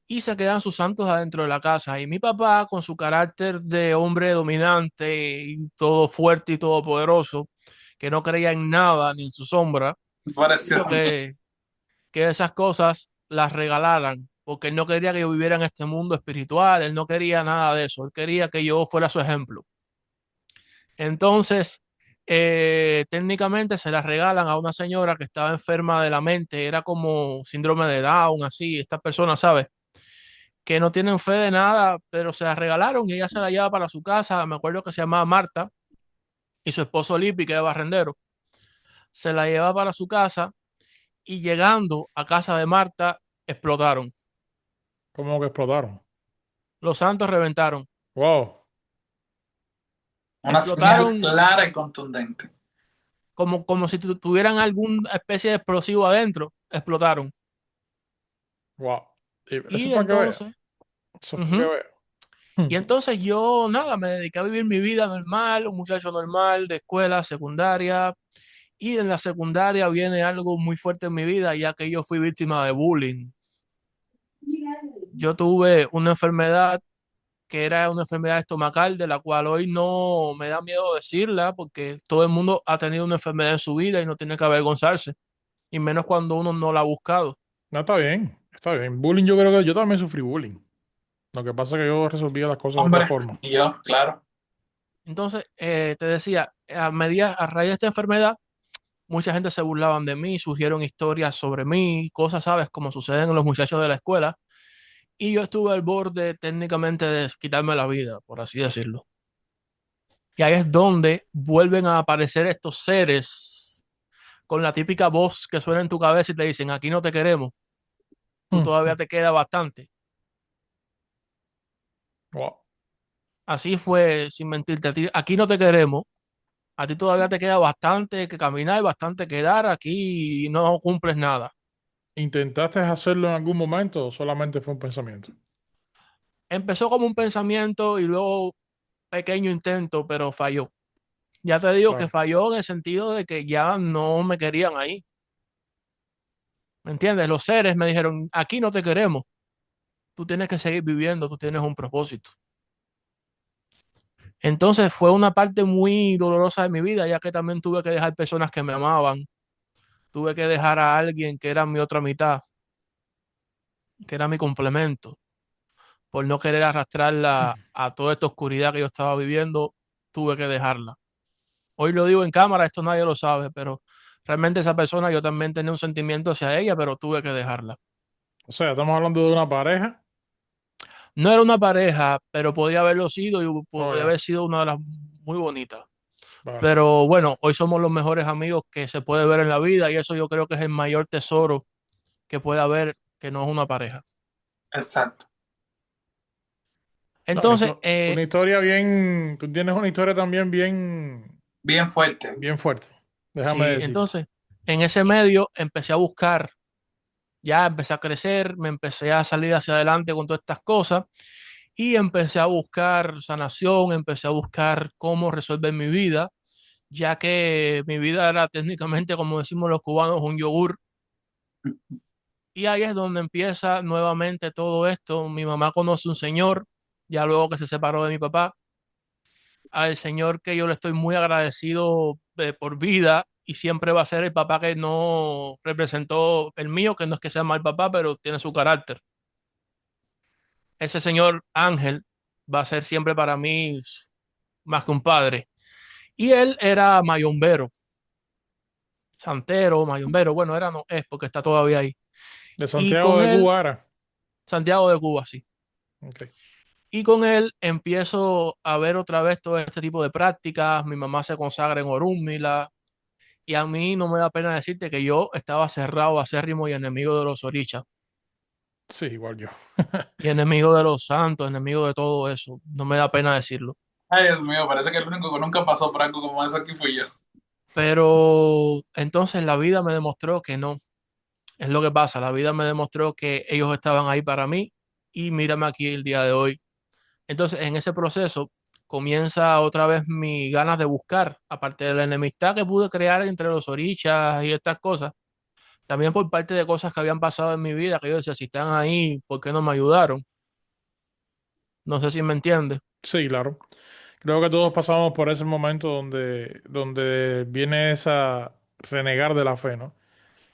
y se quedan sus santos adentro de la casa. Y mi papá, con su carácter de hombre dominante y todo fuerte y todopoderoso, que no creía en nada ni en su sombra, Me pareció hizo a mí. que esas cosas las regalaran, porque él no quería que yo viviera en este mundo espiritual, él no quería nada de eso, él quería que yo fuera su ejemplo. Entonces, técnicamente se las regalan a una señora que estaba enferma de la mente, era como síndrome de Down, así, estas personas, ¿sabes? Que no tienen fe de nada, pero se las regalaron y ella se la lleva para su casa. Me acuerdo que se llamaba Marta y su esposo Lipi, que era barrendero, se la lleva para su casa y llegando a casa de Marta, explotaron. ¿Cómo que explotaron? Los santos reventaron. Wow. Una señal Explotaron clara y contundente. como si tuvieran alguna especie de explosivo adentro. Explotaron. Wow. Eso es Y para que vea. entonces, Eso es para que ujú, vea. y entonces yo, nada, me dediqué a vivir mi vida normal, un muchacho normal de escuela secundaria. Y en la secundaria viene algo muy fuerte en mi vida, ya que yo fui víctima de bullying. Yo tuve una enfermedad que era una enfermedad estomacal, de la cual hoy no me da miedo decirla, porque todo el mundo ha tenido una enfermedad en su vida y no tiene que avergonzarse, y menos cuando uno no la ha buscado. No, está bien. Está bien. Bullying, yo creo que yo también sufrí bullying. Lo que pasa es que yo resolvía las cosas de otra Hombre, forma. y yo, claro. Entonces, te decía, a raíz de esta enfermedad, mucha gente se burlaban de mí, surgieron historias sobre mí, cosas, ¿sabes? Como suceden en los muchachos de la escuela. Y yo estuve al borde técnicamente de quitarme la vida, por así decirlo. Y ahí es donde vuelven a aparecer estos seres con la típica voz que suena en tu cabeza y te dicen, aquí no te queremos, tú todavía te queda bastante. Wow. Así fue, sin mentirte, aquí no te queremos, a ti todavía te queda bastante que caminar, bastante que dar, aquí no cumples nada. ¿Intentaste hacerlo en algún momento o solamente fue un pensamiento? Empezó como un pensamiento y luego pequeño intento, pero falló. Ya te digo que Claro. falló en el sentido de que ya no me querían ahí. ¿Me entiendes? Los seres me dijeron, aquí no te queremos, tú tienes que seguir viviendo, tú tienes un propósito. Entonces fue una parte muy dolorosa de mi vida, ya que también tuve que dejar personas que me amaban, tuve que dejar a alguien que era mi otra mitad, que era mi complemento, por no querer arrastrarla a toda esta oscuridad que yo estaba viviendo, tuve que dejarla. Hoy lo digo en cámara, esto nadie lo sabe, pero realmente esa persona yo también tenía un sentimiento hacia ella, pero tuve que dejarla. O sea, estamos hablando de una pareja. No era una pareja, pero podía haberlo sido y Oh, podía ya. haber sido una de las muy bonitas. Vale. Pero bueno, hoy somos los mejores amigos que se puede ver en la vida y eso yo creo que es el mayor tesoro que puede haber, que no es una pareja. Exacto. No, Entonces, una historia bien. Tú tienes una historia también bien, Bien fuerte. bien fuerte. Déjame sí, decirte. entonces en ese medio empecé a buscar, ya empecé a crecer, me empecé a salir hacia adelante con todas estas cosas y empecé a buscar sanación, empecé a buscar cómo resolver mi vida, ya que mi vida era técnicamente, como decimos los cubanos, un yogur. Y ahí es donde empieza nuevamente todo esto. Mi mamá conoce un señor, ya luego que se separó de mi papá, al señor que yo le estoy muy agradecido por vida y siempre va a ser el papá que no representó el mío, que no es que sea mal papá, pero tiene su carácter. Ese señor Ángel va a ser siempre para mí más que un padre. Y él era mayombero, santero, mayombero, bueno, era no es porque está todavía ahí. De Y Santiago con de él, Cuba era. Santiago de Cuba, sí. Ok. Y con él empiezo a ver otra vez todo este tipo de prácticas. Mi mamá se consagra en Orúmila. Y a mí no me da pena decirte que yo estaba cerrado, acérrimo y enemigo de los orichas. Sí, igual yo. Y enemigo de los santos, enemigo de todo eso. No me da pena decirlo. Ay, Dios mío, parece que el único que nunca pasó por algo como eso aquí fui yo. Pero entonces la vida me demostró que no. Es lo que pasa. La vida me demostró que ellos estaban ahí para mí. Y mírame aquí el día de hoy. Entonces, en ese proceso comienza otra vez mi ganas de buscar, aparte de la enemistad que pude crear entre los orichas y estas cosas, también por parte de cosas que habían pasado en mi vida, que yo decía, si están ahí, ¿por qué no me ayudaron? No sé si me entiendes. Sí, claro. Creo que todos pasamos por ese momento donde viene esa renegar de la fe, ¿no?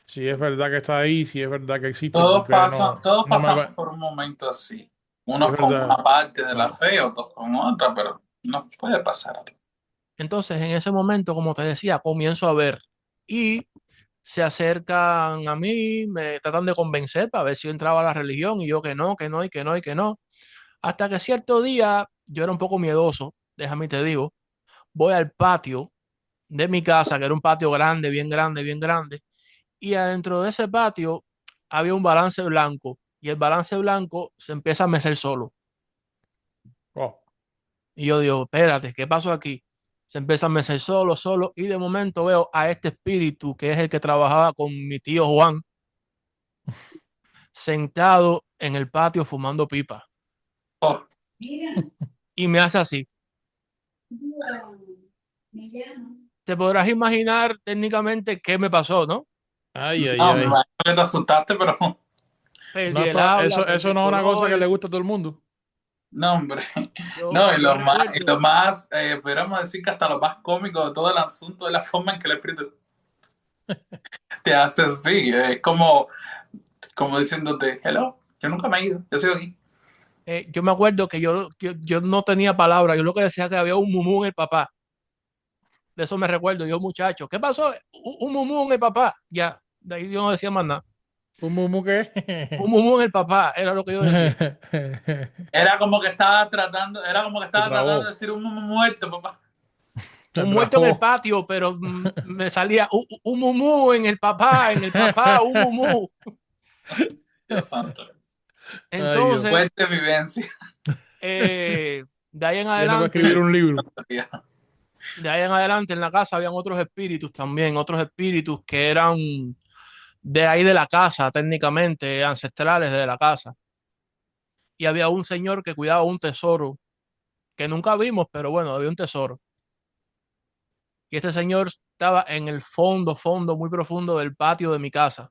Si es verdad que está ahí, si es verdad que existe, porque Todos no me pasamos va? por un momento así. Si es Unos con una verdad, parte de la claro. fe, otros con otra, pero no puede pasar algo. Entonces, en ese momento, como te decía, comienzo a ver y se acercan a mí, me tratan de convencer para ver si yo entraba a la religión y yo que no, que no y que no y que no. Hasta que cierto día yo era un poco miedoso, déjame te digo, voy al patio de mi casa, que era un patio grande, bien grande, bien grande, y adentro de ese patio había un balance blanco y el balance blanco se empieza a mecer solo. Wow. Y yo digo, espérate, ¿qué pasó aquí? Se empieza a mecer solo, solo, y de momento veo a este espíritu que es el que trabajaba con mi tío Juan, sentado en el patio fumando pipa. Oh, Y me hace así. Te podrás imaginar técnicamente qué me pasó, ¿no? Ay, ay, no, me ay. imagino que te asustaste, pero Perdí el habla, perdí Eso el no es una cosa que color. le gusta a todo el mundo. no, hombre. Yo, No, yo y recuerdo, lo más, podríamos decir que hasta lo más cómico de todo el asunto es la forma en que el espíritu te hace así. Es como diciéndote, hello, yo nunca me he ido, yo sigo aquí. yo me acuerdo que yo no tenía palabra, yo lo que decía que había un mumú en el papá. De eso me recuerdo, yo muchacho, ¿qué pasó? Un mumú en el papá. Ya, de ahí yo no decía más nada. ¿Un mumu qué? Un mumú en el papá, era lo que yo decía. Era como que Se estaba tratando de trabó. decir un muerto, papá. Se Un muerto en el trabó. patio, pero me salía un mumú en el papá, un mumú. Dios santo. Ay, Dios. Entonces, Fuerte vivencia. de ahí en Tiene para escribir adelante, un libro. de ahí en adelante en la casa habían otros espíritus también, otros espíritus que eran de ahí de la casa, técnicamente, ancestrales de la casa. Y había un señor que cuidaba un tesoro que nunca vimos, pero bueno, había un tesoro. Y este señor estaba en el fondo, fondo, muy profundo del patio de mi casa.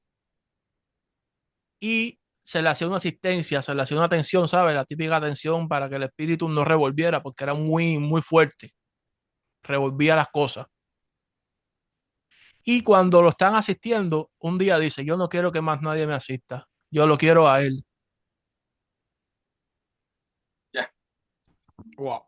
Y se le hacía una asistencia, se le hacía una atención, ¿sabes? La típica atención para que el espíritu no revolviera, porque era muy, muy fuerte, revolvía las cosas. Y cuando lo están asistiendo, un día dice, yo no quiero que más nadie me asista, yo lo quiero a él. Ya. Wow.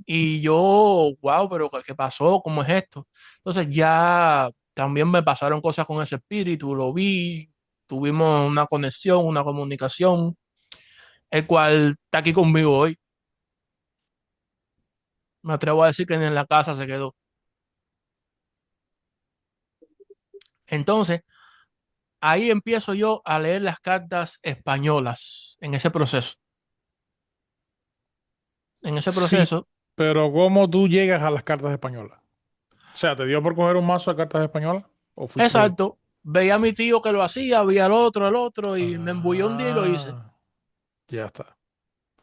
Y yo, wow, pero ¿qué pasó? ¿Cómo es esto? Entonces ya también me pasaron cosas con ese espíritu, lo vi, tuvimos una conexión, una comunicación, el cual está aquí conmigo hoy. Me atrevo a decir que ni en la casa se quedó. Entonces, ahí empiezo yo a leer las cartas españolas en ese proceso. En ese Sí, proceso, pero ¿cómo tú llegas a las cartas españolas? O sea, ¿te dio por coger un mazo de cartas españolas? ¿O fuiste tú? exacto, veía a mi tío que lo hacía, veía al otro, y me embulló un día y lo hice. Ah, ya está.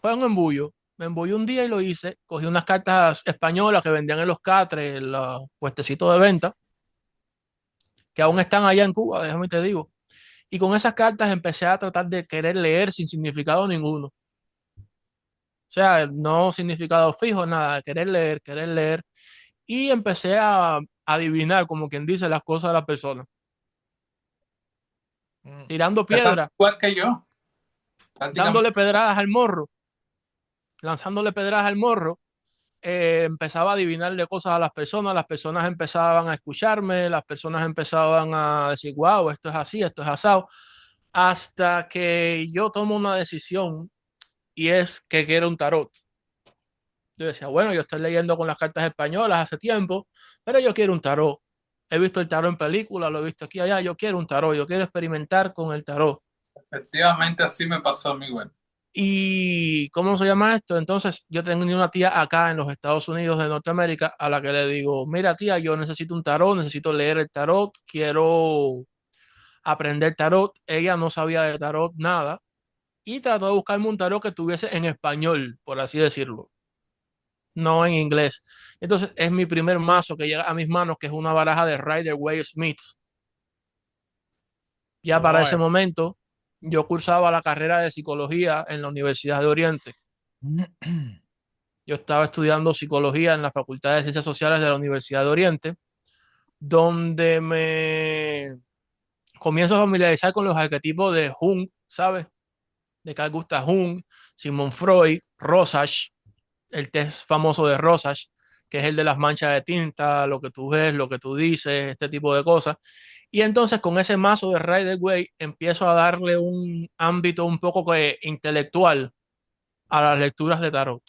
Fue un embullo. Me embulló un día y lo hice. Cogí unas cartas españolas que vendían en los catres, en los puestecitos de venta, que aún están allá en Cuba, déjame te digo. Y con esas cartas empecé a tratar de querer leer sin significado ninguno. O sea, no significado fijo, nada, querer leer, querer leer. Y empecé a adivinar, como quien dice, las cosas de las personas. Mm. Tirando Estás piedras, igual que yo, prácticamente. dándole pedradas al morro, lanzándole pedradas al morro. Empezaba a adivinarle cosas a las personas empezaban a escucharme, las personas empezaban a decir, wow, esto es así, esto es asado. hasta que yo tomo una decisión y es que quiero un tarot. Yo decía, bueno, yo estoy leyendo con las cartas españolas hace tiempo, pero yo quiero un tarot. He visto el tarot en películas, lo he visto aquí y allá, yo quiero un tarot, yo quiero experimentar con el tarot. Efectivamente, así me pasó a mí, bueno. ¿Y cómo se llama esto? Entonces, yo tengo una tía acá en los Estados Unidos de Norteamérica a la que le digo, mira tía, yo necesito un tarot, necesito leer el tarot, quiero aprender tarot. Ella no sabía de tarot nada y trató de buscarme un tarot que tuviese en español, por así decirlo, no en inglés. Entonces, es mi primer mazo que llega a mis manos, que es una baraja de Rider Waite Smith. Ya Pero para ese vaya. momento, yo cursaba la carrera de psicología en la Universidad de Oriente. Yo estaba estudiando psicología en la Facultad de Ciencias Sociales de la Universidad de Oriente, donde me comienzo a familiarizar con los arquetipos de Jung, ¿sabes? De Carl Gustav Jung, Sigmund Freud, Rorschach, el test famoso de Rorschach, que es el de las manchas de tinta, lo que tú ves, lo que tú dices, este tipo de cosas. Y entonces con ese mazo de Rider Waite empiezo a darle un ámbito un poco intelectual a las lecturas de tarot,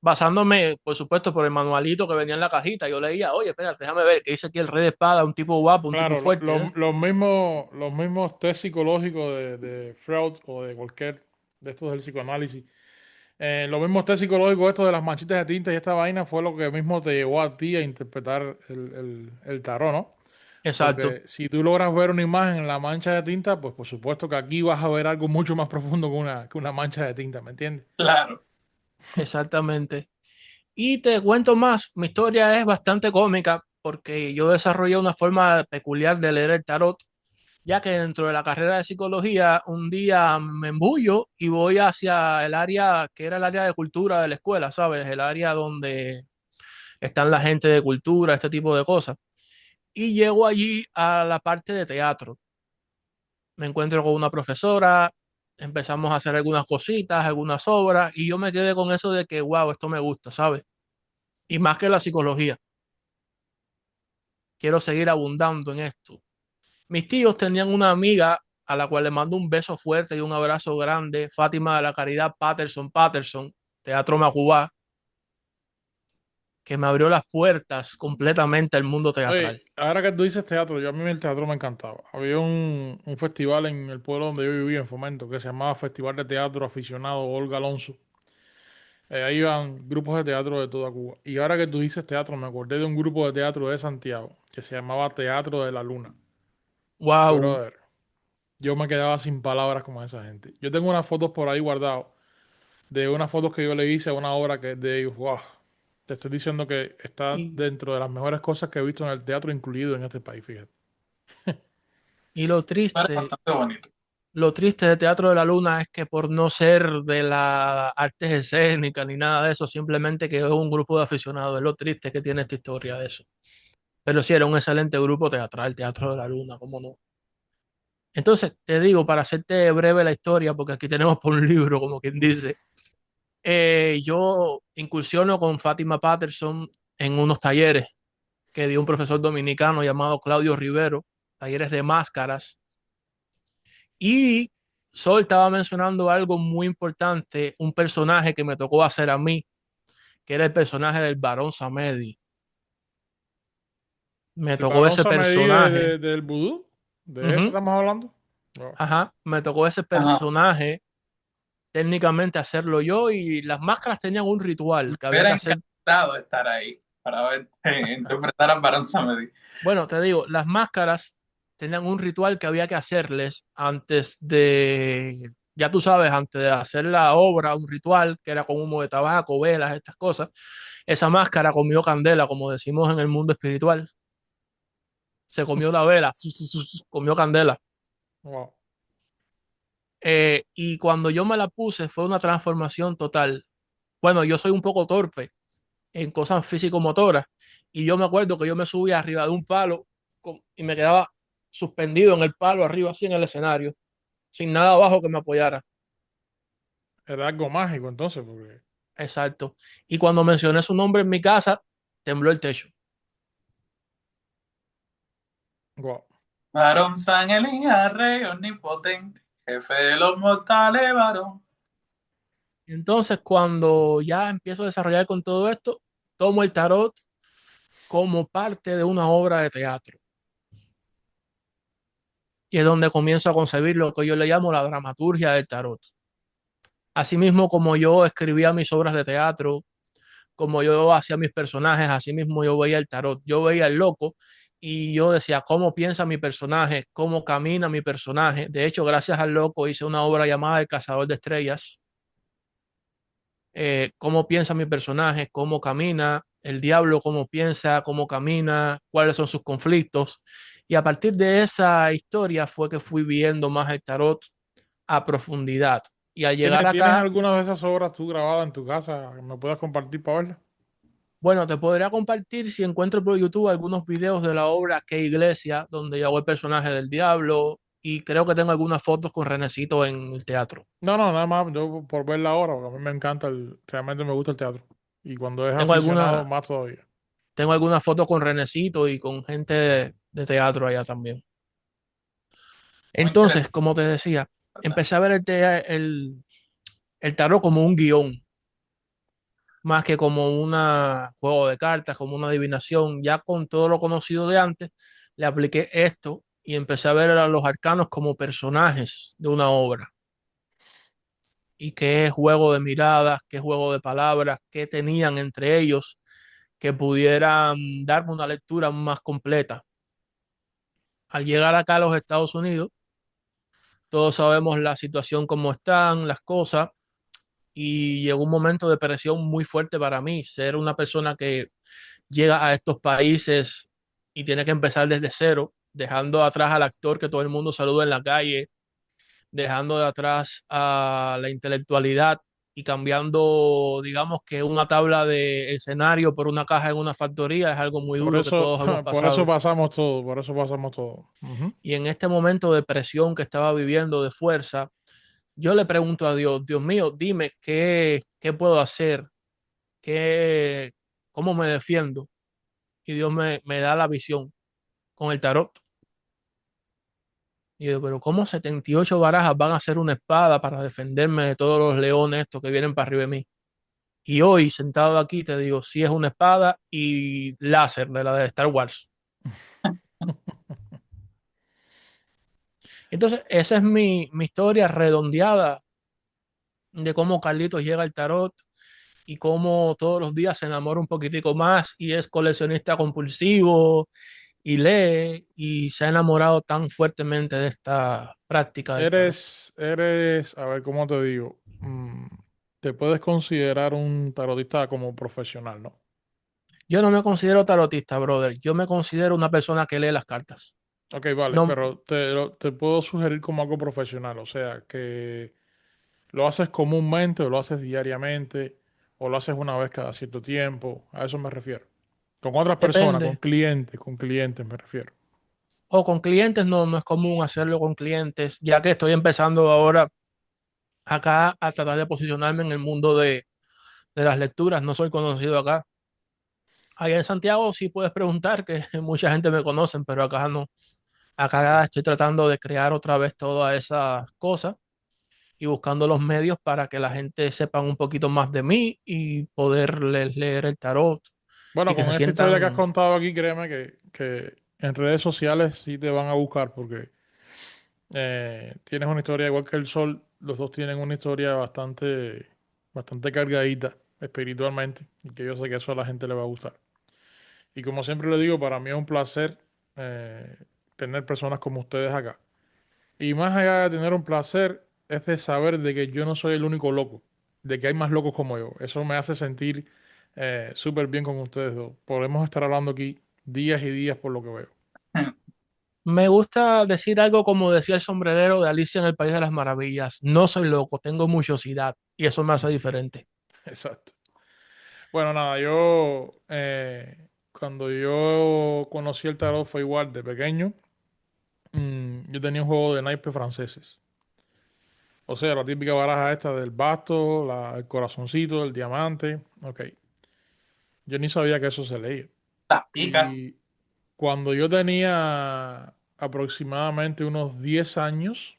basándome, por supuesto, por el manualito que venía en la cajita. Yo leía, oye, espérate, déjame ver, que dice aquí el rey de espada, un tipo guapo, un tipo Claro, fuerte, ¿eh? los mismos test psicológicos de Freud o de cualquier de estos del psicoanálisis. Los mismos test psicológicos estos de las manchitas de tinta y esta vaina fue lo que mismo te llevó a ti a interpretar el tarot, ¿no? Exacto, Porque si tú logras ver una imagen en la mancha de tinta, pues por supuesto que aquí vas a ver algo mucho más profundo que una mancha de tinta, ¿me entiendes? Claro. exactamente. Y te cuento más, mi historia es bastante cómica porque yo desarrollé una forma peculiar de leer el tarot, ya que dentro de la carrera de psicología un día me embullo y voy hacia el área que era el área de cultura de la escuela, ¿sabes? El área donde están la gente de cultura, este tipo de cosas. Y llego allí a la parte de teatro. Me encuentro con una profesora, empezamos a hacer algunas cositas, algunas obras, y yo me quedé con eso de que, wow, esto me gusta, ¿sabes? Y más que la psicología, quiero seguir abundando en esto. Mis tíos tenían una amiga a la cual le mando un beso fuerte y un abrazo grande, Fátima de la Caridad Patterson, Teatro Macubá, que me abrió las puertas completamente al mundo Oye, teatral. ahora que tú dices teatro, yo a mí el teatro me encantaba. Había un festival en el pueblo donde yo vivía, en Fomento, que se llamaba Festival de Teatro Aficionado Olga Alonso. Ahí iban grupos de teatro de toda Cuba. Y ahora que tú dices teatro, me acordé de un grupo de teatro de Santiago que se llamaba Teatro de la Luna. Wow. Brother, yo me quedaba sin palabras como esa gente. Yo tengo unas fotos por ahí guardadas de unas fotos que yo le hice a una obra que es de ellos. Wow. Te estoy diciendo que está Y, dentro de las mejores cosas que he visto en el teatro, incluido en este país, fíjate. y Pero es bastante bonito. lo triste de Teatro de la Luna es que por no ser de las artes escénicas ni nada de eso, simplemente que es un grupo de aficionados. Es lo triste que tiene esta historia de eso. Pero sí, era un excelente grupo teatral, Teatro de la Luna, ¿cómo no? Entonces, te digo, para hacerte breve la historia, porque aquí tenemos por un libro, como quien dice, yo incursiono con Fátima Patterson en unos talleres que dio un profesor dominicano llamado Claudio Rivero, talleres de máscaras. Y Sol estaba mencionando algo muy importante, un personaje que me tocó hacer a mí, que era el personaje del Barón Samedi. Me El tocó varón ese Samedi personaje, del vudú, ¿de eso ujú, estamos hablando? No. ajá, me tocó ese Ajá. personaje técnicamente hacerlo yo y las máscaras tenían un Me ritual que había hubiera que hacer. encantado estar ahí para ver, interpretar a Barón Samedi. Bueno, te digo, las máscaras tenían un ritual que había que hacerles antes de, ya tú sabes, antes de hacer la obra, un ritual que era con humo de tabaco, velas, estas cosas. Esa máscara comió candela, como decimos en el mundo espiritual. Se comió la vela, comió candela. Wow. Y cuando yo me la puse fue una transformación total. Bueno, yo soy un poco torpe en cosas físico-motoras y yo me acuerdo que yo me subía arriba de un palo y me quedaba suspendido en el palo arriba así en el escenario, sin nada abajo que me apoyara. Era algo mágico entonces, porque. Exacto. Y cuando mencioné su nombre en mi casa, tembló el techo. Wow. Varón San Elías, rey omnipotente, jefe de los mortales, varón. Entonces, cuando ya empiezo a desarrollar con todo esto, tomo el tarot como parte de una obra de teatro. Y es donde comienzo a concebir lo que yo le llamo la dramaturgia del tarot. Asimismo, como yo escribía mis obras de teatro, como yo hacía mis personajes, así mismo yo veía el tarot, yo veía el loco y yo decía cómo piensa mi personaje, cómo camina mi personaje. De hecho, gracias al loco hice una obra llamada El Cazador de Estrellas. Cómo piensa mi personaje, cómo camina, el diablo, cómo piensa, cómo camina, cuáles son sus conflictos. Y a partir de esa historia fue que fui viendo más el tarot a profundidad. Y al llegar ¿Tienes acá, alguna de esas obras tú grabadas en tu casa que me puedas compartir para verla? bueno, te podría compartir si encuentro por YouTube algunos videos de la obra Que Iglesia, donde yo hago el personaje del diablo y creo que tengo algunas fotos con Renecito en el teatro. No, no, nada más yo por verla ahora, porque a mí me encanta, realmente me gusta el teatro. Y cuando es Tengo aficionado, alguna, más todavía. tengo algunas fotos con Renecito y con gente de teatro allá también. Muy Entonces, interesante. como te decía, empecé a ver el tarot como un guión, más que como un juego de cartas, como una adivinación. Ya con todo lo conocido de antes, le apliqué esto y empecé a ver a los arcanos como personajes de una obra. Y qué juego de miradas, qué juego de palabras, qué tenían entre ellos que pudieran darme una lectura más completa. Al llegar acá a los Estados Unidos, todos sabemos la situación, cómo están las cosas y llegó un momento de presión muy fuerte para mí, ser una persona que llega a estos países y tiene que empezar desde cero, dejando atrás al actor que todo el mundo saluda en la calle, dejando de atrás a la intelectualidad y cambiando, digamos que una tabla de escenario por una caja en una factoría es algo muy Por duro que eso, todos hemos por eso pasado. pasamos todo, por eso pasamos todo. Ujú. Y en este momento de presión que estaba viviendo de fuerza, yo le pregunto a Dios, Dios mío, dime qué puedo hacer, qué, cómo me defiendo. Y Dios me da la visión con el tarot. Y yo, pero ¿cómo 78 barajas van a ser una espada para defenderme de todos los leones estos que vienen para arriba de mí? Y hoy, sentado aquí, te digo, sí es una espada y láser de la de Star Wars. Entonces, esa es mi historia redondeada de cómo Carlitos llega al tarot y cómo todos los días se enamora un poquitico más y es coleccionista compulsivo y lee y se ha enamorado tan fuertemente de esta práctica del tarot. A ver, ¿cómo te digo? Te puedes considerar un tarotista como profesional, ¿no? Yo no me considero tarotista, brother. Yo me considero una persona que lee las cartas. Ok, vale, No, pero te puedo sugerir como algo profesional, o sea, que lo haces comúnmente o lo haces diariamente o lo haces una vez cada cierto tiempo, a eso me refiero. Con otras personas, depende. con clientes me refiero. O con clientes, no es común hacerlo con clientes, ya que estoy empezando ahora acá a tratar de posicionarme en el mundo de las lecturas. No soy conocido acá. Allá en Santiago sí puedes preguntar, que mucha gente me conoce, pero acá no. Acá estoy tratando de crear otra vez todas esas cosas y buscando los medios para que la gente sepa un poquito más de mí y poderles leer el tarot Bueno, y que con se esta historia que has sientan. contado aquí, créeme que en redes sociales sí te van a buscar porque tienes una historia igual que el Sol, los dos tienen una historia bastante cargadita espiritualmente y que yo sé que eso a la gente le va a gustar. Y como siempre le digo, para mí es un placer eh, tener personas como ustedes acá. Y más allá de tener un placer, es de saber de que yo no soy el único loco, de que hay más locos como yo. Eso me hace sentir súper bien con ustedes dos. Podemos estar hablando aquí días y días por lo que veo. Me gusta decir algo como decía el sombrerero de Alicia en el País de las Maravillas. No soy loco, tengo muchosidad y eso me hace diferente. Exacto. Bueno, nada, yo cuando yo conocí el tarot fue igual de pequeño. Yo tenía un juego de naipes franceses. O sea, la típica baraja esta del basto, el corazoncito, el diamante. Ok. Yo ni sabía que eso se leía. Las picas. Y cuando yo tenía aproximadamente unos 10 años,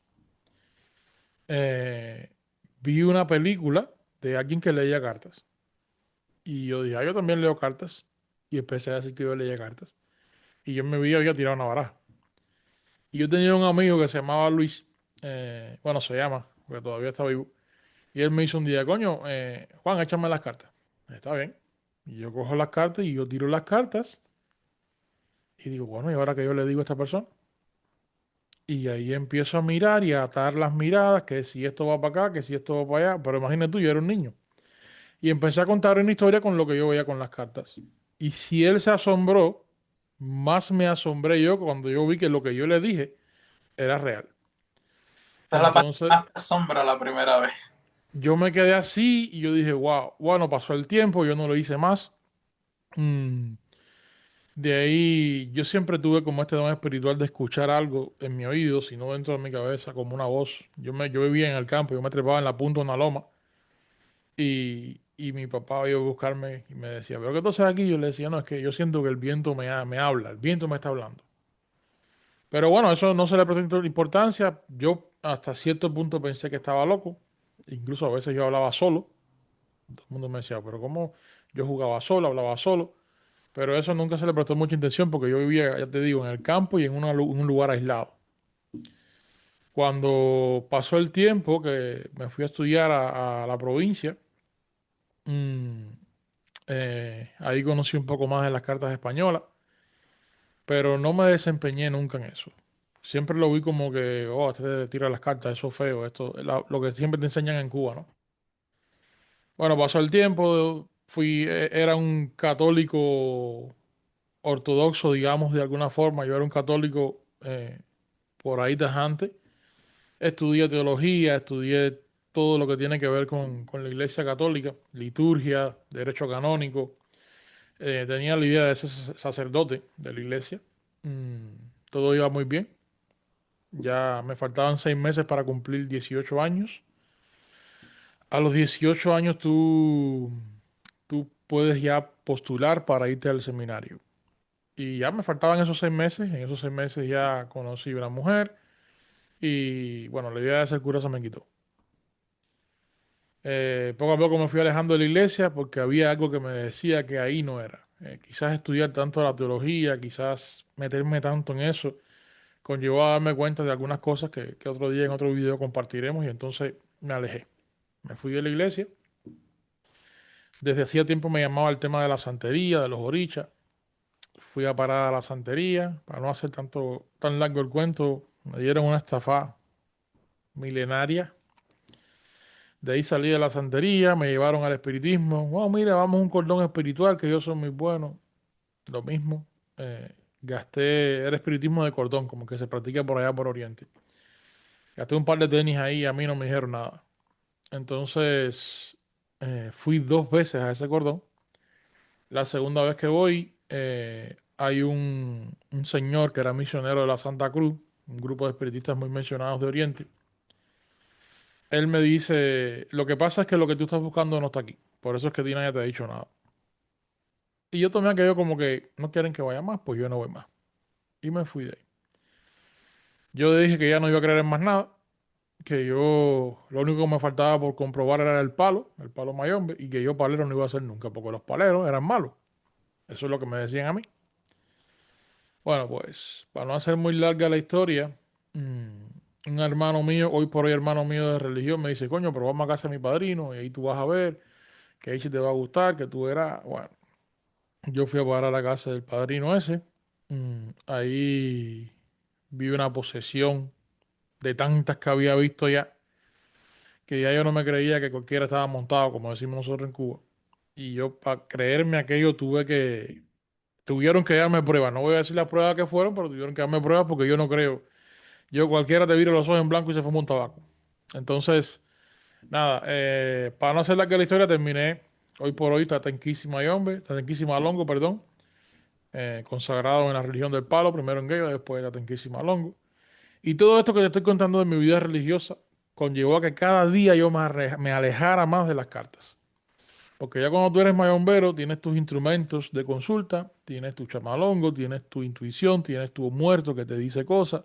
eh, vi una película de alguien que leía cartas. Y yo dije, yo también leo cartas. Y empecé a decir que yo leía cartas. Y yo me vi, había tirado una baraja. Y yo tenía un amigo que se llamaba Luis, bueno, se llama, porque todavía está vivo. Y él me hizo un día, coño, Juan, échame las cartas. Está bien. Y yo cojo las cartas y yo tiro las cartas. Y digo, bueno, ¿y ahora qué yo le digo a esta persona? Y ahí empiezo a mirar y a atar las miradas, que si esto va para acá, que si esto va para allá. Pero imagínate tú, yo era un niño. Y empecé a contar una historia con lo que yo veía con las cartas. Y si él se asombró, más me asombré yo cuando yo vi que lo que yo le dije era real. Esta es la parte Entonces más te asombra la primera vez. yo me quedé así y yo dije, wow, bueno, pasó el tiempo, yo no lo hice más. Mm, De ahí yo siempre tuve como este don espiritual de escuchar algo en mi oído, sino dentro de mi cabeza, como una voz. Yo vivía en el campo, yo me trepaba en la punta de una loma y mi papá iba a buscarme y me decía, ¿pero qué tú haces aquí? Yo le decía, no, es que yo siento que el viento me habla, el viento me está hablando. Pero bueno, eso no se le prestó importancia. Yo hasta cierto punto pensé que estaba loco. Incluso a veces yo hablaba solo. Todo el mundo me decía, pero ¿cómo? Yo jugaba solo, hablaba solo. Pero eso nunca se le prestó mucha intención porque yo vivía, ya te digo, en el campo y en en un lugar aislado. Cuando pasó el tiempo que me fui a estudiar a la provincia, mm, ahí conocí un poco más de las cartas españolas, pero no me desempeñé nunca en eso. Siempre lo vi como que, oh, este te tira las cartas, eso es feo, esto, lo que siempre te enseñan en Cuba, ¿no? Bueno, pasó el tiempo, era un católico ortodoxo, digamos, de alguna forma. Yo era un católico por ahí tajante. Estudié teología, estudié todo lo que tiene que ver con la Iglesia Católica, liturgia, derecho canónico. Tenía la idea de ser sacerdote de la iglesia. Mm, Todo iba muy bien. Ya me faltaban 6 meses para cumplir 18 años. A los 18 años tú puedes ya postular para irte al seminario. Y ya me faltaban esos 6 meses. En esos 6 meses ya conocí a una mujer. Y bueno, la idea de ser cura se me quitó. Poco a poco me fui alejando de la iglesia porque había algo que me decía que ahí no era. Quizás estudiar tanto la teología, quizás meterme tanto en eso, conllevó a darme cuenta de algunas cosas que otro día en otro video compartiremos y entonces me alejé. Me fui de la iglesia. Desde hacía tiempo me llamaba el tema de la santería, de los orichas. Fui a parar a la santería, para no hacer tan largo el cuento, me dieron una estafa milenaria. De ahí salí de la santería, me llevaron al espiritismo. Wow, mira, vamos a un cordón espiritual que yo soy muy bueno. Lo mismo. Era espiritismo de cordón, como que se practica por allá por Oriente. Gasté un par de tenis ahí y a mí no me dijeron nada. Entonces, fui 2 veces a ese cordón. La segunda vez que voy, hay un señor que era misionero de la Santa Cruz, un grupo de espiritistas muy mencionados de Oriente. Él me dice, lo que pasa es que lo que tú estás buscando no está aquí. Por eso es que Dina ya te ha dicho nada. Y yo tomé aquello como que no quieren que vaya más, pues yo no voy más. Y me fui de ahí. Yo le dije que ya no iba a creer en más nada, que yo lo único que me faltaba por comprobar era el palo mayombe, y que yo palero no iba a hacer nunca, porque los paleros eran malos. Eso es lo que me decían a mí. Bueno, pues, para no hacer muy larga la historia, un hermano mío, hoy por hoy hermano mío de religión, me dice, coño, pero vamos a casa de mi padrino, y ahí tú vas a ver que ahí sí te va a gustar, que tú verás. Bueno, yo fui a parar a la casa del padrino ese. Ahí vi una posesión de tantas que había visto ya, que ya yo no me creía que cualquiera estaba montado, como decimos nosotros en Cuba. Y yo, para creerme aquello, tuvieron que darme pruebas. No voy a decir las pruebas que fueron, pero tuvieron que darme pruebas porque yo no creo. Yo cualquiera te vira los ojos en blanco y se fuma un tabaco. Entonces, nada, para no hacer la historia, terminé hoy por hoy Tatenquísima Longo, perdón, consagrado en la religión del palo, primero en Gueyo, después Tatenquísima Longo. Y todo esto que te estoy contando de mi vida religiosa conllevó a que cada día yo me alejara más de las cartas. Porque ya cuando tú eres mayombero, tienes tus instrumentos de consulta, tienes tu chamalongo, tienes tu intuición, tienes tu muerto que te dice cosas.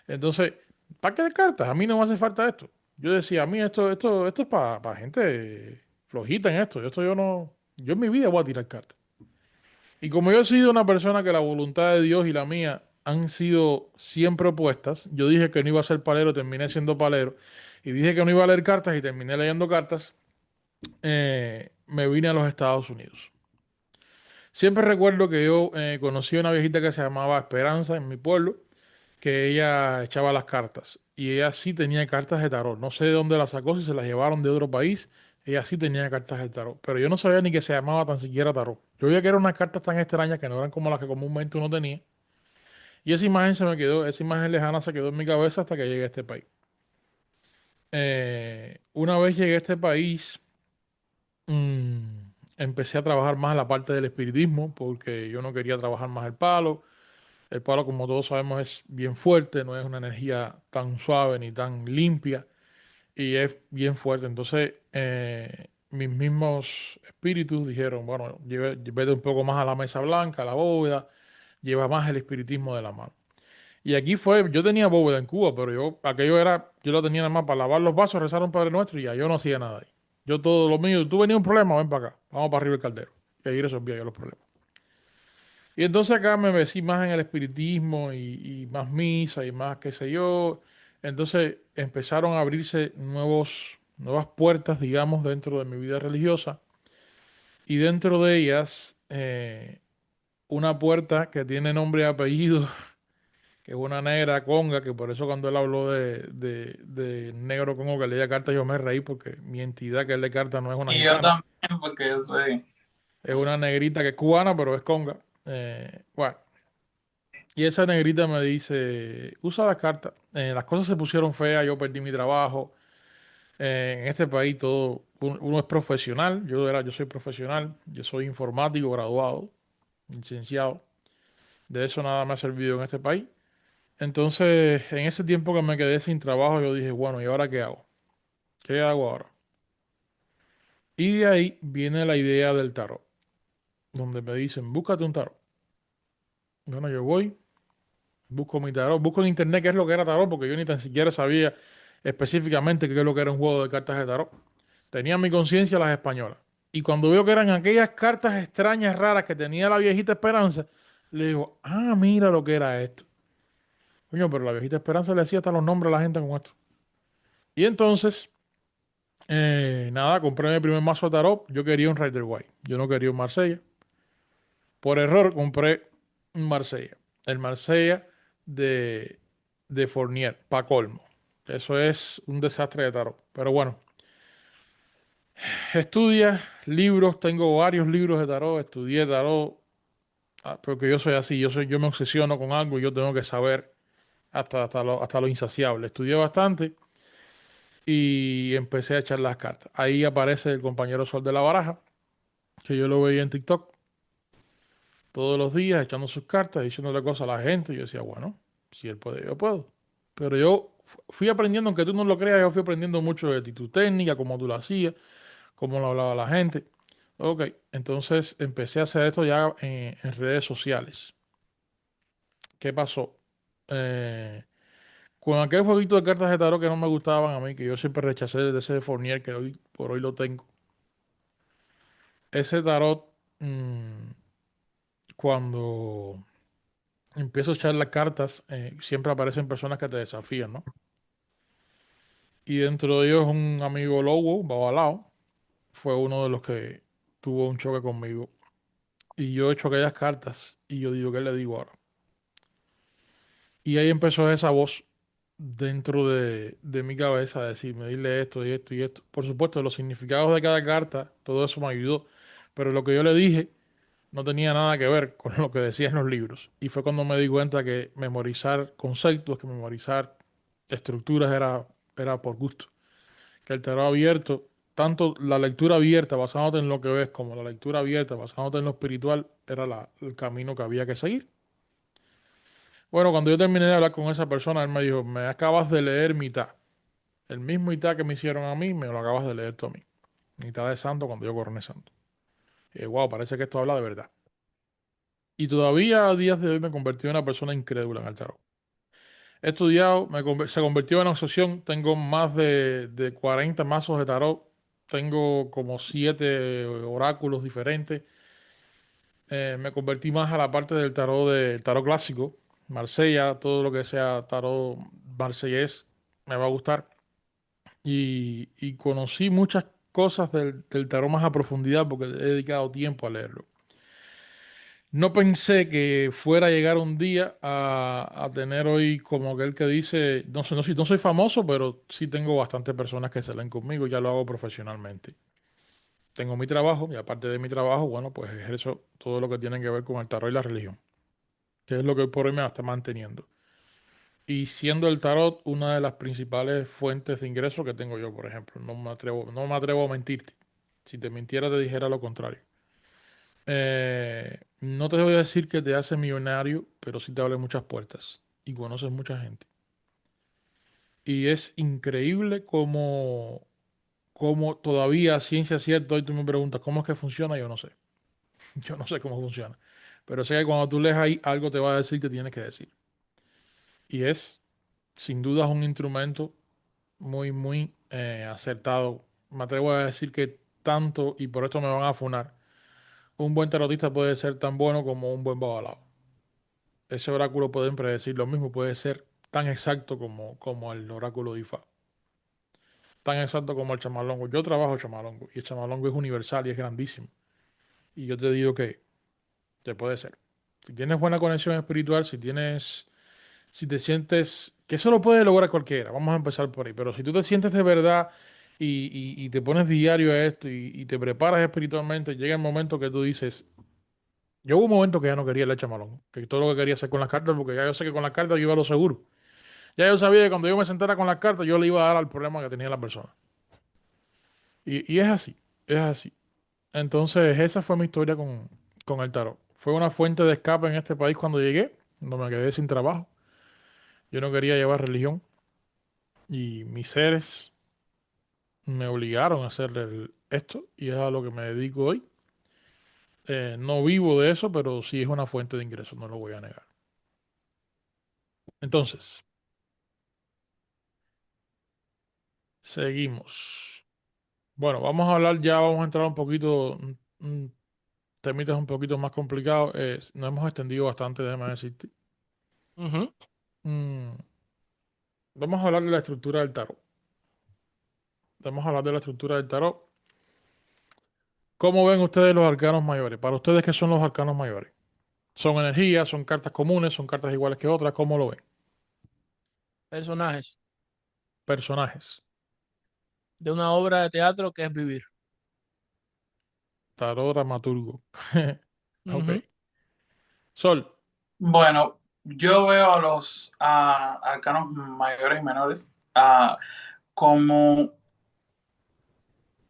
Entonces, ¿para qué cartas? A mí no me hace falta esto. Yo decía, a mí esto es para gente flojita en esto. Yo no, yo en mi vida voy a tirar cartas. Y como yo he sido una persona que la voluntad de Dios y la mía han sido siempre opuestas, yo dije que no iba a ser palero, terminé siendo palero. Y dije que no iba a leer cartas y terminé leyendo cartas. Me vine a los Estados Unidos. Siempre recuerdo que yo conocí a una viejita que se llamaba Esperanza en mi pueblo, que ella echaba las cartas. Y ella sí tenía cartas de tarot. No sé de dónde las sacó, si se las llevaron de otro país. Ella sí tenía cartas de tarot. Pero yo no sabía ni que se llamaba tan siquiera tarot. Yo veía que eran unas cartas tan extrañas que no eran como las que comúnmente uno tenía. Y esa imagen se me quedó, esa imagen lejana se quedó en mi cabeza hasta que llegué a este país. Una vez llegué a este país, empecé a trabajar más la parte del espiritismo porque yo no quería trabajar más el palo. El palo, como todos sabemos, es bien fuerte, no es una energía tan suave ni tan limpia y es bien fuerte. Entonces, mis mismos espíritus dijeron, bueno, vete un poco más a la mesa blanca, a la bóveda, lleva más el espiritismo de la mano. Y aquí fue, yo tenía bóveda en Cuba, pero yo lo tenía nada más para lavar los vasos, rezar un Padre Nuestro y ya yo no hacía nada ahí. Yo todo lo mío, tú venías un problema, ven para acá, vamos para arriba el caldero. Y ahí resolvía yo los problemas. Y entonces acá me metí más en el espiritismo y más misa y más qué sé yo. Entonces empezaron a abrirse nuevas puertas, digamos, dentro de mi vida religiosa. Y dentro de ellas, una puerta que tiene nombre y apellido, que es una negra conga, que por eso cuando él habló de negro congo que leía cartas yo me reí porque mi entidad que lee cartas no es una Y yo gitana, también, porque yo soy. es una negrita que es cubana, pero es conga. Bueno. Y esa negrita me dice, usa las cartas. Las cosas se pusieron feas, yo perdí mi trabajo. En este país uno es profesional. Yo soy profesional. Yo soy informático graduado, licenciado. De eso nada me ha servido en este país. Entonces, en ese tiempo que me quedé sin trabajo, yo dije, bueno, ¿y ahora qué hago? ¿Qué hago ahora? Y de ahí viene la idea del tarot, donde me dicen, búscate un tarot. Bueno, yo voy. Busco mi tarot, busco en internet qué es lo que era tarot, porque yo ni tan siquiera sabía específicamente qué es lo que era un juego de cartas de tarot. Tenía en mi conciencia las españolas. Y cuando veo que eran aquellas cartas extrañas, raras que tenía la viejita Esperanza, le digo, ah, mira lo que era esto. Coño, pero la viejita Esperanza le hacía hasta los nombres a la gente con esto. Y entonces, nada, compré mi primer mazo de tarot. Yo quería un Rider White. Yo no quería un Marsella. Por error compré un Marsella. El Marsella de, de Fournier, pa' colmo. Eso es un desastre de tarot. Pero bueno, estudia libros, tengo varios libros de tarot, estudié tarot, porque yo soy así, yo me obsesiono con algo y yo tengo que saber hasta lo insaciable. Estudié bastante y empecé a echar las cartas. Ahí aparece el compañero Sol de la Baraja, que yo lo veía en TikTok todos los días echando sus cartas, diciéndole cosas a la gente. Y yo decía, bueno, si él puede, yo puedo. Pero yo fui aprendiendo, aunque tú no lo creas, yo fui aprendiendo mucho de ti, tu técnica, cómo tú lo hacías, cómo lo hablaba la gente. Ok, entonces empecé a hacer esto ya en redes sociales. ¿Qué pasó? Eh, con aquel jueguito de cartas de tarot que no me gustaban a mí, que yo siempre rechacé de ese de Fournier, que hoy por hoy lo tengo. Ese tarot, cuando empiezo a echar las cartas, siempre aparecen personas que te desafían, ¿no? Y dentro de ellos un amigo Lobo, Babalao, fue uno de los que tuvo un choque conmigo. Y yo echo aquellas cartas y yo digo, ¿qué le digo ahora? Y ahí empezó esa voz dentro de mi cabeza a decirme, dile esto y esto y esto. Por supuesto, los significados de cada carta, todo eso me ayudó. Pero lo que yo le dije no tenía nada que ver con lo que decían los libros. Y fue cuando me di cuenta que memorizar conceptos, que memorizar estructuras era por gusto. Que el tarot abierto, tanto la lectura abierta basándote en lo que ves, como la lectura abierta basándote en lo espiritual, era el camino que había que seguir. Bueno, cuando yo terminé de hablar con esa persona, él me dijo, me acabas de leer mitad. El mismo mitad que me hicieron a mí, me lo acabas de leer tú a mí. mitad de santo cuando yo coroné santo. Wow, parece que esto habla de verdad. Y todavía a días de hoy me convertí en una persona incrédula en el tarot. He estudiado, se convirtió en obsesión. Tengo más de 40 mazos de tarot. Tengo como 7 oráculos diferentes. Me convertí más a la parte del tarot clásico. Marsella, todo lo que sea tarot marsellés me va a gustar. Y conocí muchas cosas del tarot más a profundidad porque he dedicado tiempo a leerlo. No pensé que fuera a llegar un día a tener hoy como aquel que dice, no soy famoso, pero sí tengo bastantes personas que se leen conmigo, ya lo hago profesionalmente. Tengo mi trabajo y aparte de mi trabajo, bueno, pues ejerzo todo lo que tiene que ver con el tarot y la religión, que es lo que hoy por hoy me está manteniendo. Y siendo el tarot una de las principales fuentes de ingreso que tengo yo, por ejemplo, no me atrevo a mentirte. Si te mintiera te dijera lo contrario. No te voy a decir que te hace millonario, pero sí te abre muchas puertas y conoces mucha gente. Y es increíble cómo todavía a ciencia cierta hoy tú me preguntas cómo es que funciona, yo no sé. Yo no sé cómo funciona. Pero sé que cuando tú lees ahí algo te va a decir que tienes que decir. Y es sin duda un instrumento muy acertado. Me atrevo a decir que tanto, y por esto me van a funar, un buen tarotista puede ser tan bueno como un buen babalao. Ese oráculo pueden predecir lo mismo, puede ser tan exacto como el oráculo de Ifá, tan exacto como el chamalongo. Yo trabajo chamalongo y el chamalongo es universal y es grandísimo. Y yo te digo que te puede ser. Si tienes buena conexión espiritual, si te sientes, que eso lo puede lograr cualquiera, vamos a empezar por ahí, pero si tú te sientes de verdad y te pones diario a esto y te preparas espiritualmente, llega el momento que tú dices, yo hubo un momento que ya no quería el chamalongo, que todo lo que quería hacer con las cartas, porque ya yo sé que con las cartas yo iba a lo seguro. Ya yo sabía que cuando yo me sentara con las cartas, yo le iba a dar al problema que tenía la persona. Y es así, es así. Entonces, esa fue mi historia con el tarot. Fue una fuente de escape en este país cuando llegué, cuando me quedé sin trabajo. Yo no quería llevar religión y mis seres me obligaron a hacer esto y es a lo que me dedico hoy. No vivo de eso, pero sí es una fuente de ingresos, no lo voy a negar. Entonces, seguimos. Bueno, vamos a hablar ya, vamos a entrar un poquito, temitas un poquito más complicados. Nos hemos extendido bastante, déjame decirte. Ujú. Mm, vamos a hablar de la estructura del tarot. Vamos a hablar de la estructura del tarot. ¿Cómo ven ustedes los arcanos mayores? Para ustedes, ¿qué son los arcanos mayores? ¿Son energías, son cartas comunes, son cartas iguales que otras? ¿Cómo lo ven? Personajes Personajes. de una obra de teatro que es vivir. Tarot dramaturgo. Ok. Ujú. Sol. Bueno, yo veo a los arcanos mayores y menores como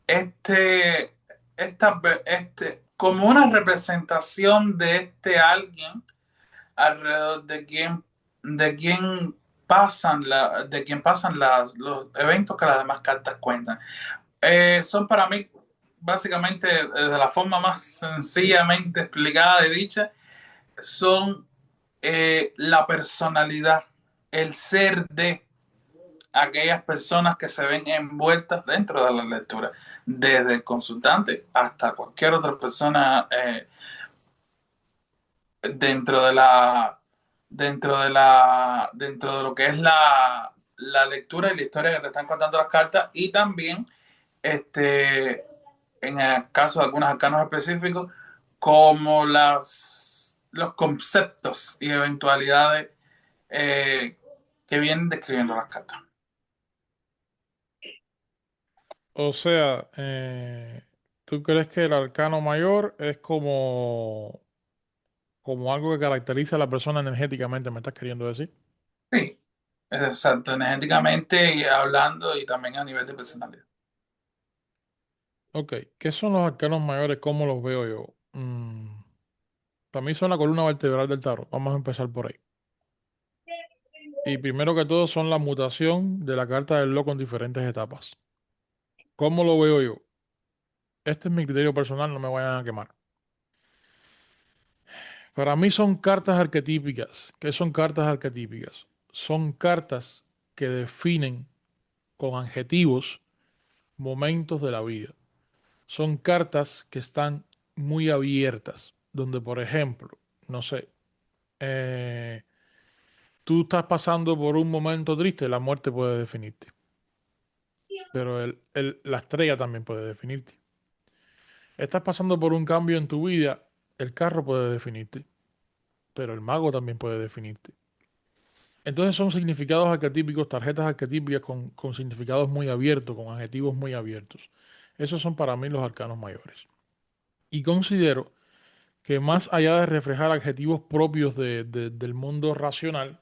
este, como una representación de este alguien alrededor de quien pasan los eventos que las demás cartas cuentan. Son para mí, básicamente, de la forma más sencillamente explicada y dicha, son la personalidad, el ser de aquellas personas que se ven envueltas dentro de la lectura, desde el consultante hasta cualquier otra persona dentro de dentro de lo que es la lectura y la historia que te están contando las cartas, y también este, en el caso de algunos arcanos específicos, como los conceptos y eventualidades eh, que vienen describiendo las cartas. O sea, ¿tú crees que el arcano mayor es como algo que caracteriza a la persona energéticamente, me estás queriendo decir? Sí, exacto, energéticamente y hablando y también a nivel de personalidad. Ok, ¿qué son los arcanos mayores? ¿Cómo los veo yo? Para mí son la columna vertebral del tarot. Vamos a empezar por ahí. Y primero que todo son la mutación de la carta del loco en diferentes etapas. ¿Cómo lo veo yo? este es mi criterio personal, no me vayan a quemar. Para mí son cartas arquetípicas. ¿Qué son cartas arquetípicas? Son cartas que definen con adjetivos momentos de la vida. Son cartas que están muy abiertas, donde por ejemplo, no sé, eh, tú estás pasando por un momento triste, la muerte puede definirte, pero la estrella también puede definirte. Estás pasando por un cambio en tu vida, el carro puede definirte, pero el mago también puede definirte. Entonces son significados arquetípicos, tarjetas arquetípicas con significados muy abiertos, con adjetivos muy abiertos. Esos son para mí los arcanos mayores. Y considero que más allá de reflejar adjetivos propios del mundo racional,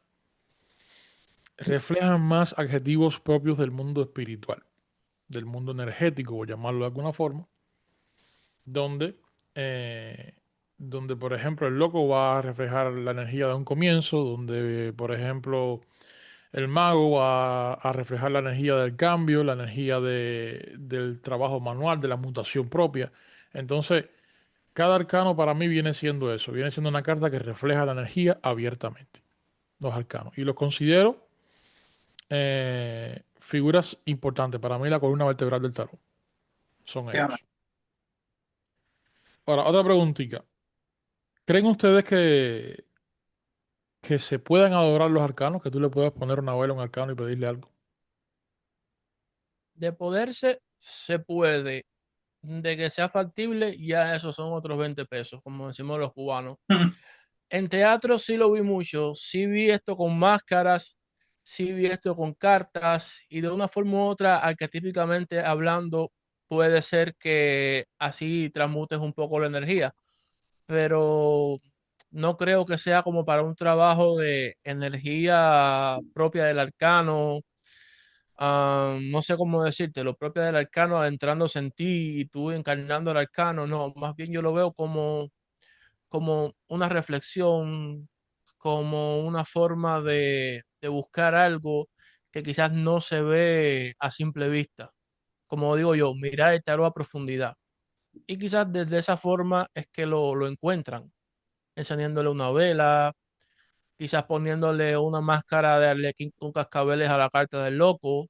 reflejan más adjetivos propios del mundo espiritual, del mundo energético, por llamarlo de alguna forma, donde, eh, donde por ejemplo el loco va a reflejar la energía de un comienzo, donde por ejemplo el mago va a reflejar la energía del cambio, la energía del trabajo manual, de la mutación propia. Entonces, cada arcano para mí viene siendo eso, viene siendo una carta que refleja la energía abiertamente, los arcanos. Y los considero figuras importantes. Para mí la columna vertebral del tarot son Fíjame. ellos. Ahora, otra preguntita. ¿Creen ustedes que se puedan adorar los arcanos? Que tú le puedas poner una vela a un arcano y pedirle algo. De poderse, se puede. De que sea factible, ya esos son otros 20 pesos, como decimos los cubanos. En teatro sí lo vi mucho, sí vi esto con máscaras, sí vi esto con cartas y de una forma u otra, arquetípicamente hablando, puede ser que así transmutes un poco la energía, pero no creo que sea como para un trabajo de energía propia del arcano. No sé cómo decirte, lo propio del arcano adentrándose en ti y tú encarnando el arcano, no, más bien yo lo veo como una reflexión, como una forma de buscar algo que quizás no se ve a simple vista. Como digo yo, mirar el tarot a profundidad. Y quizás desde esa forma es que lo encuentran, encendiéndole una vela, quizás poniéndole una máscara de arlequín con cascabeles a la carta del loco.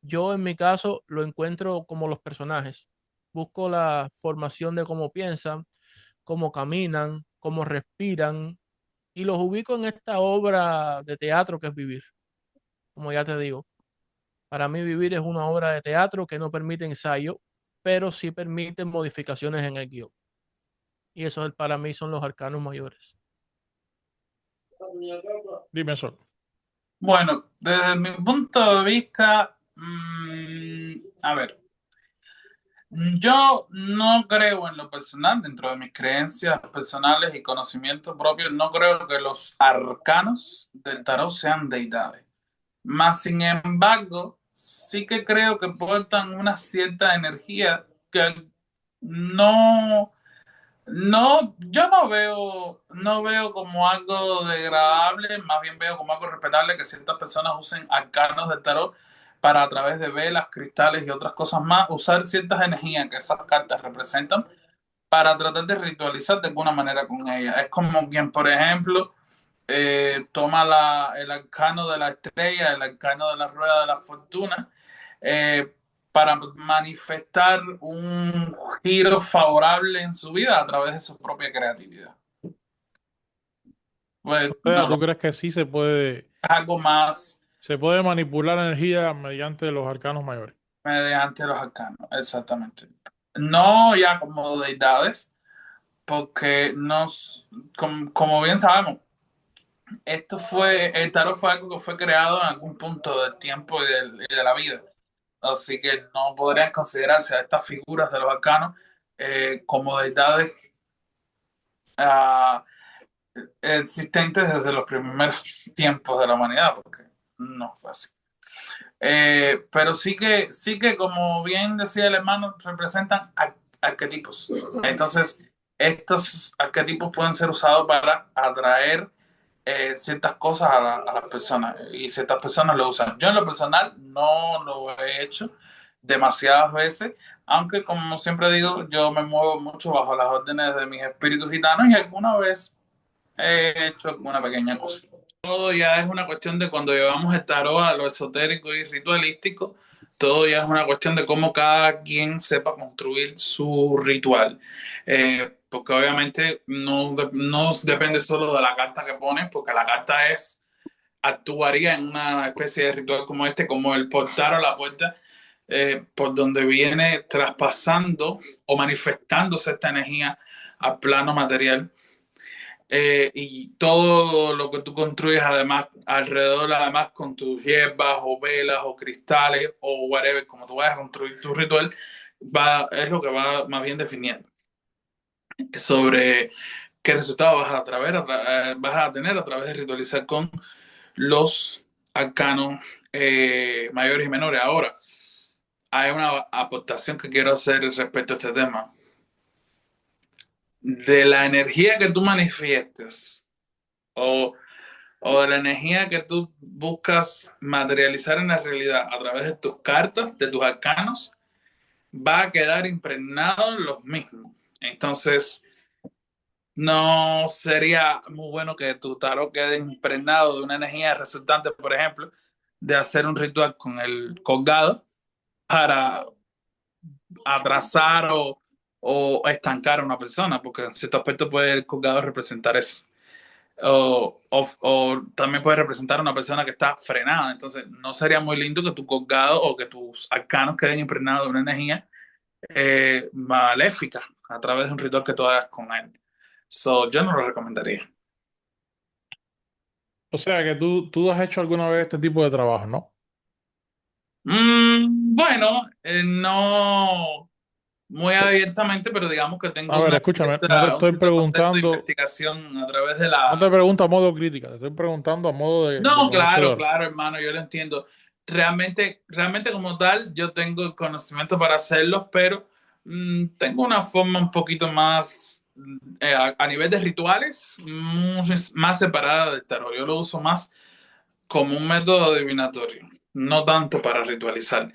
Yo en mi caso lo encuentro como los personajes. Busco la formación de cómo piensan, cómo caminan, cómo respiran y los ubico en esta obra de teatro que es vivir. Como ya te digo, para mí vivir es una obra de teatro que no permite ensayo, pero sí permite modificaciones en el guión. Y eso para mí son los arcanos mayores. Dime eso. Bueno, desde mi punto de vista, a ver, yo no creo en lo personal, dentro de mis creencias personales y conocimientos propios, no creo que los arcanos del tarot sean deidades. Más sin embargo, sí que creo que portan una cierta energía que no, yo no veo como algo degradable, más bien veo como algo respetable que ciertas personas usen arcanos del tarot para a través de velas, cristales y otras cosas más, usar ciertas energías que esas cartas representan para tratar de ritualizar de alguna manera con ellas. Es como quien, por ejemplo, toma el arcano de la estrella, el arcano de la rueda de la fortuna, eh, para manifestar un giro favorable en su vida a través de su propia creatividad. Pues O sea, no lo ¿tú crees que sí es algo más se puede manipular la energía mediante los arcanos mayores? mediante los arcanos, exactamente. No ya como deidades, porque como bien sabemos, el tarot fue algo que fue creado en algún punto del tiempo y de la vida. Así que no podrían considerarse a estas figuras de los arcanos como deidades ah, existentes desde los primeros tiempos de la humanidad, porque no fue así. Pero sí que, como bien decía el hermano, representan arquetipos. Entonces, estos arquetipos pueden ser usados para atraer ciertas cosas a las personas y ciertas personas lo usan. Yo en lo personal no lo he hecho demasiadas veces, Aunque, como siempre digo, yo me muevo mucho bajo las órdenes de mis espíritus gitanos y alguna vez he hecho alguna pequeña cosa. Todo ya es una cuestión de cuando llevamos el tarot a lo esotérico y ritualístico, todo ya es una cuestión de cómo cada quien sepa construir su ritual. Porque obviamente no depende solo de la carta que pones, porque la carta actuaría en una especie de ritual como este, como el portar a la puerta, por donde viene traspasando o manifestándose esta energía al plano material. Y todo lo que tú construyes además alrededor, además con tus hierbas o velas o cristales o whatever, como tú vayas a construir tu ritual, es lo que va más bien definiendo sobre qué resultado vas a tener a través de ritualizar con los arcanos mayores y menores. Ahora, hay una aportación que quiero hacer respecto a este tema. De la energía que tú manifiestes o, o de la energía que tú buscas materializar en la realidad a través de tus cartas, de tus arcanos, va a quedar impregnado en los mismos. Entonces, no sería muy bueno que tu tarot quede impregnado de una energía resultante, por ejemplo, de hacer un ritual con el colgado para atrasar o estancar a una persona, porque en cierto aspecto puede el colgado representar eso. O también puede representar a una persona que está frenada. Entonces, no sería muy lindo que tu colgado o que tus arcanos queden impregnados de una energía maléfica a través de un ritual que tú hagas con él. So, yo no lo recomendaría. O sea que tú has hecho alguna vez este tipo de trabajo, ¿no? Bueno, no muy abiertamente, pero digamos que tengo A ver, una escúchame, no te un estoy cierto concepto de preguntando, investigación a través de no te la... pregunto a modo crítica, te estoy preguntando a modo de No, claro, conocedor. claro, hermano, yo lo entiendo. Realmente como tal, yo tengo el conocimiento para hacerlos, pero tengo una forma un poquito más, a nivel de rituales, más separada del tarot. Yo lo uso más como un método adivinatorio, no tanto para ritualizar,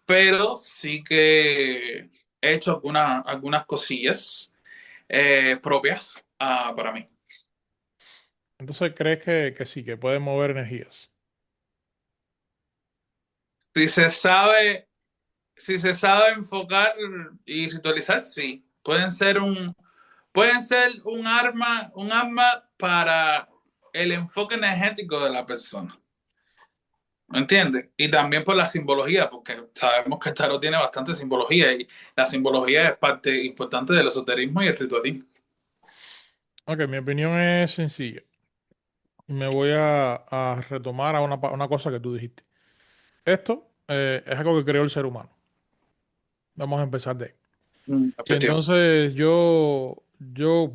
pero sí que he hecho algunas cosillas propias para mí. Entonces, ¿crees que sí, que puede mover energías? Si se sabe, si se sabe enfocar y ritualizar, sí, pueden ser un arma para el enfoque energético de la persona. ¿Me entiendes? Y también por la simbología, porque sabemos que el tarot tiene bastante simbología y la simbología es parte importante del esoterismo y el ritualismo. Ok, mi opinión es sencilla. Y me voy a retomar a una cosa que tú dijiste. Esto es algo que creó el ser humano. Vamos a empezar de ahí. Y Efectivamente. entonces yo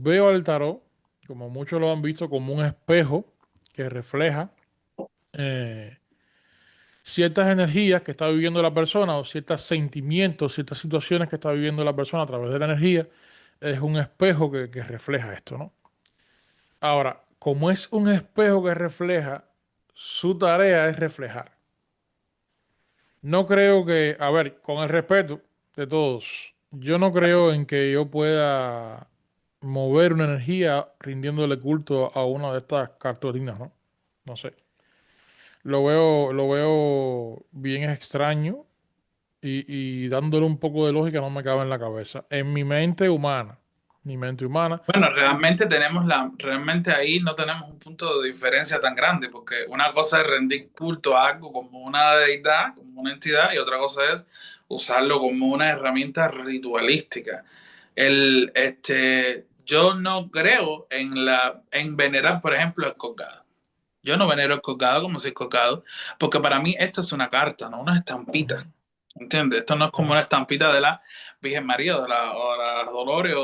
veo al tarot, como muchos lo han visto, como un espejo que refleja eh, ciertas energías que está viviendo la persona o ciertos sentimientos, ciertas situaciones que está viviendo la persona a través de la energía. Es un espejo que refleja esto, ¿no? Ahora, como es un espejo que refleja, su tarea es reflejar. No creo que, a ver, con el respeto de todos, yo no creo en que yo pueda mover una energía rindiéndole culto a una de estas cartolinas, ¿no? No sé. Lo veo bien extraño y dándole un poco de lógica no me cabe en la cabeza. En mi mente humana, Bueno, realmente ahí no tenemos un punto de diferencia tan grande, porque una cosa es rendir culto a algo como una deidad, como una entidad, y otra cosa es usarlo como una herramienta ritualística. Yo no creo en venerar, por ejemplo, el colgado. Yo no venero el colgado como si el colgado, porque para mí esto es una carta, no una estampita. ujú, ¿Entiendes? Esto no es como ujú. una estampita de la Virgen María o de la Dolores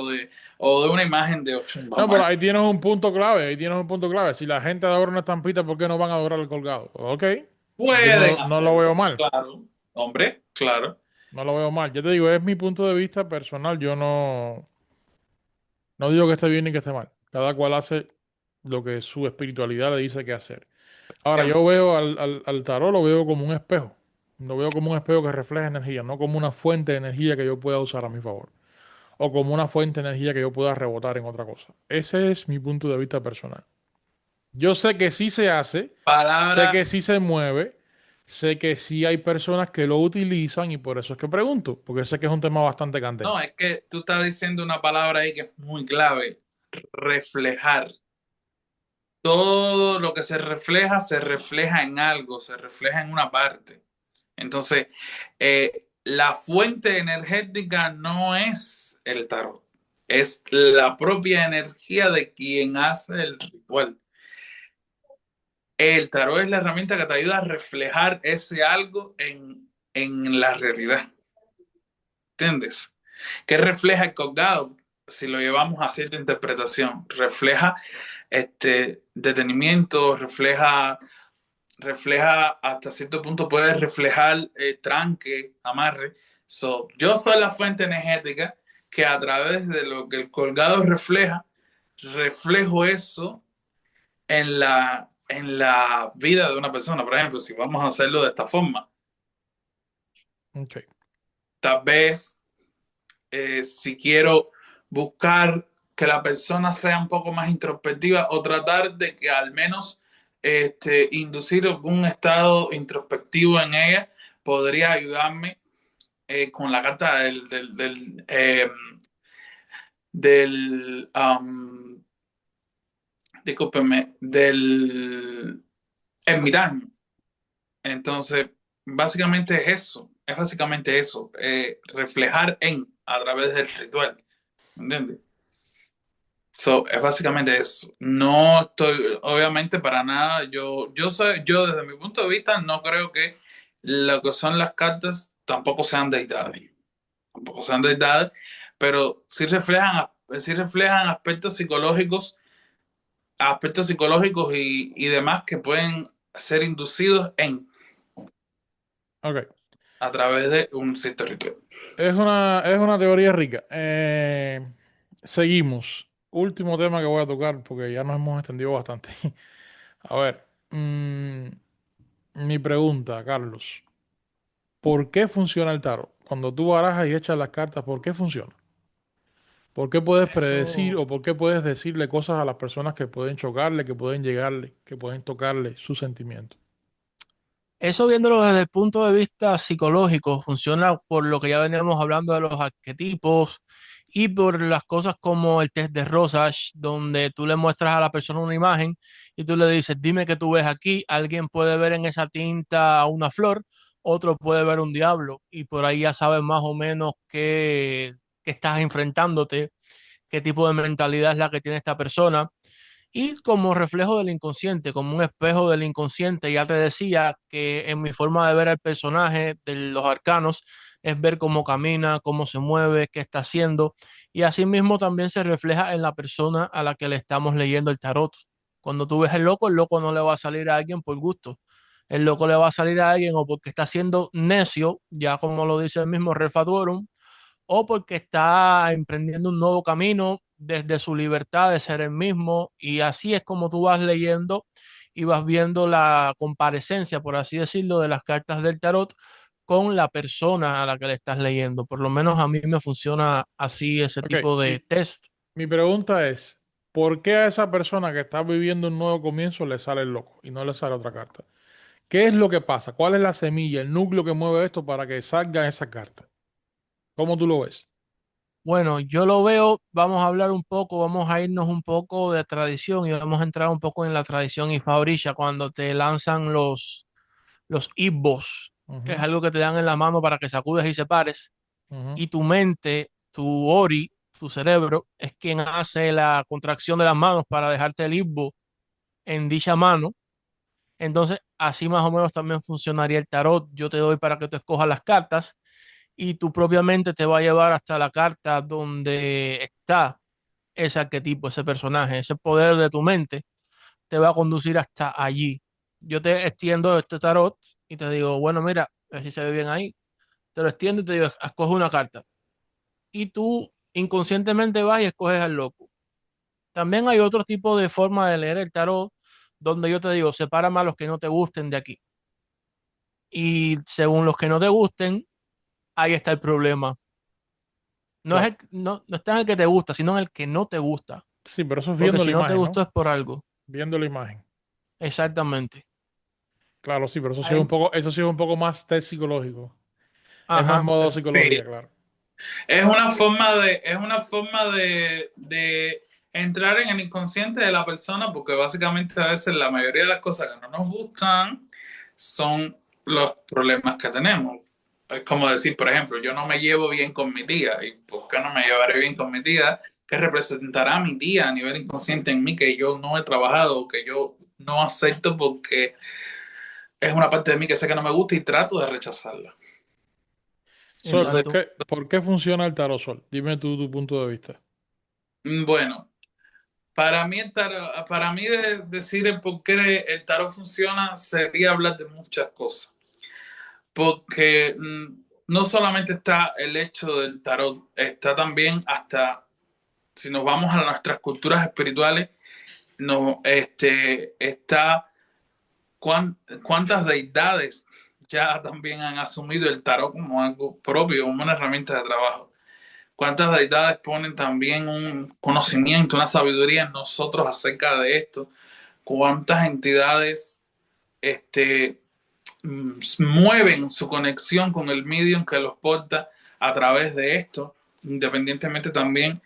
o de una imagen de ocho. No, Vamos pero a ahí tienes un punto clave, ahí tienes un punto clave. Si la gente adora una estampita, ¿por qué no van a adorar el colgado? Ok, yo pueden no lo veo hacerlo, mal, claro. Hombre, claro. no lo veo mal. Yo te digo, es mi punto de vista personal, yo no digo que esté bien ni que esté mal. Cada cual hace lo que su espiritualidad le dice que hacer. Ahora, yo veo al tarot, lo veo como un espejo. Lo veo como un espejo que refleja energía, no como una fuente de energía que yo pueda usar a mi favor. O como una fuente de energía que yo pueda rebotar en otra cosa. Ese es mi punto de vista personal. Yo sé que sí se hace, sé Palabra, que sí se mueve, sé que sí hay personas que lo utilizan y por eso es que pregunto, porque sé que es un tema bastante no, candente. es que tú estás diciendo una palabra ahí que es muy clave, reflejar. Todo lo que se refleja en algo, se refleja en una parte. Entonces, la fuente energética no es el tarot, es la propia energía de quien hace el ritual. El tarot es la herramienta que te ayuda a reflejar ese algo en la realidad. ¿Entiendes? ¿Qué refleja el colgado? Si lo llevamos a cierta interpretación, refleja detenimiento, refleja hasta cierto punto, puede reflejar tranque, amarre. So, yo soy la fuente energética que a través de lo que el colgado refleja, reflejo eso en la vida de una persona. Por ejemplo, si vamos a hacerlo de esta forma, Ok, tal vez si quiero buscar que la persona sea un poco más introspectiva o tratar de que al menos inducir algún estado introspectivo en ella, podría ayudarme con la carta del discúlpeme, del ermitaño. Entonces, básicamente es básicamente eso, reflejar a través del ritual, ¿entiendes? So, es básicamente eso. No estoy, obviamente, para nada. Yo desde mi punto de vista, no creo que lo que son las cartas tampoco sean deidades. Tampoco sean deidades, pero sí reflejan aspectos psicológicos y demás que pueden ser inducidos ok. a través de un cierto ritual. Es una teoría rica. Seguimos. Último tema que voy a tocar porque ya nos hemos extendido bastante. A ver, mi pregunta, Carlos. ¿Por qué funciona el tarot? Cuando tú barajas y echas las cartas, ¿por qué funciona? ¿Por qué puedes predecir Eso, o por qué puedes decirle cosas a las personas que pueden chocarle, que pueden llegarle, que pueden tocarle sus sentimientos? eso viéndolo desde el punto de vista psicológico, funciona por lo que ya veníamos hablando de los arquetipos y por las cosas como el test de Rorschach, donde tú le muestras a la persona una imagen y tú le dices, dime qué tú ves aquí. Alguien puede ver en esa tinta una flor, otro puede ver un diablo y por ahí ya sabes más o menos qué estás enfrentándote, qué tipo de mentalidad es la que tiene esta persona. Y como reflejo del inconsciente, como un espejo del inconsciente, ya te decía que en mi forma de ver al personaje de los arcanos es ver cómo camina, cómo se mueve, qué está haciendo. Y asimismo también se refleja en la persona a la que le estamos leyendo el tarot. Cuando tú ves el loco no le va a salir a alguien por gusto. El loco le va a salir a alguien o porque está siendo necio, ya como lo dice el mismo Refaturum, o porque está emprendiendo un nuevo camino desde su libertad de ser el mismo. Y así es como tú vas leyendo y vas viendo la comparecencia, por así decirlo, de las cartas del tarot con la persona a la que le estás leyendo. Por lo menos a mí me funciona así ese Ok, tipo de test. mi pregunta es, ¿por qué a esa persona que está viviendo un nuevo comienzo le sale el loco y no le sale otra carta? ¿Qué es lo que pasa? ¿Cuál es la semilla, el núcleo que mueve esto para que salga esa carta? ¿Cómo tú lo ves? Bueno, yo lo veo, vamos a hablar un poco, vamos a irnos un poco de tradición y vamos a entrar un poco en la tradición y fabricia cuando te lanzan los ibos, que es Ujú, algo que te dan en la mano para que sacudes y separes, ujú. y tu mente, tu ori, tu cerebro, es quien hace la contracción de las manos para dejarte el ibo en dicha mano. Entonces, así más o menos también funcionaría el tarot. Yo te doy para que tú escojas las cartas y tú propiamente te va a llevar hasta la carta donde está ese arquetipo, ese personaje, ese poder de tu mente te va a conducir hasta allí. Yo te extiendo este tarot y te digo, bueno, mira, a ver si se ve bien ahí. Te lo extiendo y te digo, escoge una carta. Y tú inconscientemente vas y escoges al loco. También hay otro tipo de forma de leer el tarot donde yo te digo, separa más los que no te gusten de aquí. Y según los que no te gusten, ahí está el problema. Claro. No está en el que te gusta, sino en el que no te gusta. Sí, pero eso es Porque viendo la si no te imagen, gustó ¿no? es por algo. Viendo la imagen. Exactamente. Claro, sí, pero eso sí es un Ahí- poco, eso sí es un poco más test psicológico. Es más ajá. modo psicología, Sí. claro. Es una forma de entrar en el inconsciente de la persona, porque básicamente a veces la mayoría de las cosas que no nos gustan son los problemas que tenemos. Es como decir, por ejemplo, yo no me llevo bien con mi tía. ¿Y por qué no me llevaré bien con mi tía? ¿Qué representará mi tía a nivel inconsciente en mí que yo no he trabajado o que yo no acepto porque es una parte de mí que sé que no me gusta y trato de rechazarla? Sol, Entonces, Exacto. ¿por qué funciona el tarot Sol? Dime tú tu punto de vista. bueno. Para mí, para mí decir el por qué el tarot funciona sería hablar de muchas cosas. Porque no solamente está el hecho del tarot, está también hasta, si nos vamos a nuestras culturas espirituales, no, está cuántas deidades ya también han asumido el tarot como algo propio, como una herramienta de trabajo. ¿Cuántas deidades ponen también un conocimiento, una sabiduría en nosotros acerca de esto? ¿Cuántas entidades este, mueven su conexión con el medium que los porta a través de esto, independientemente también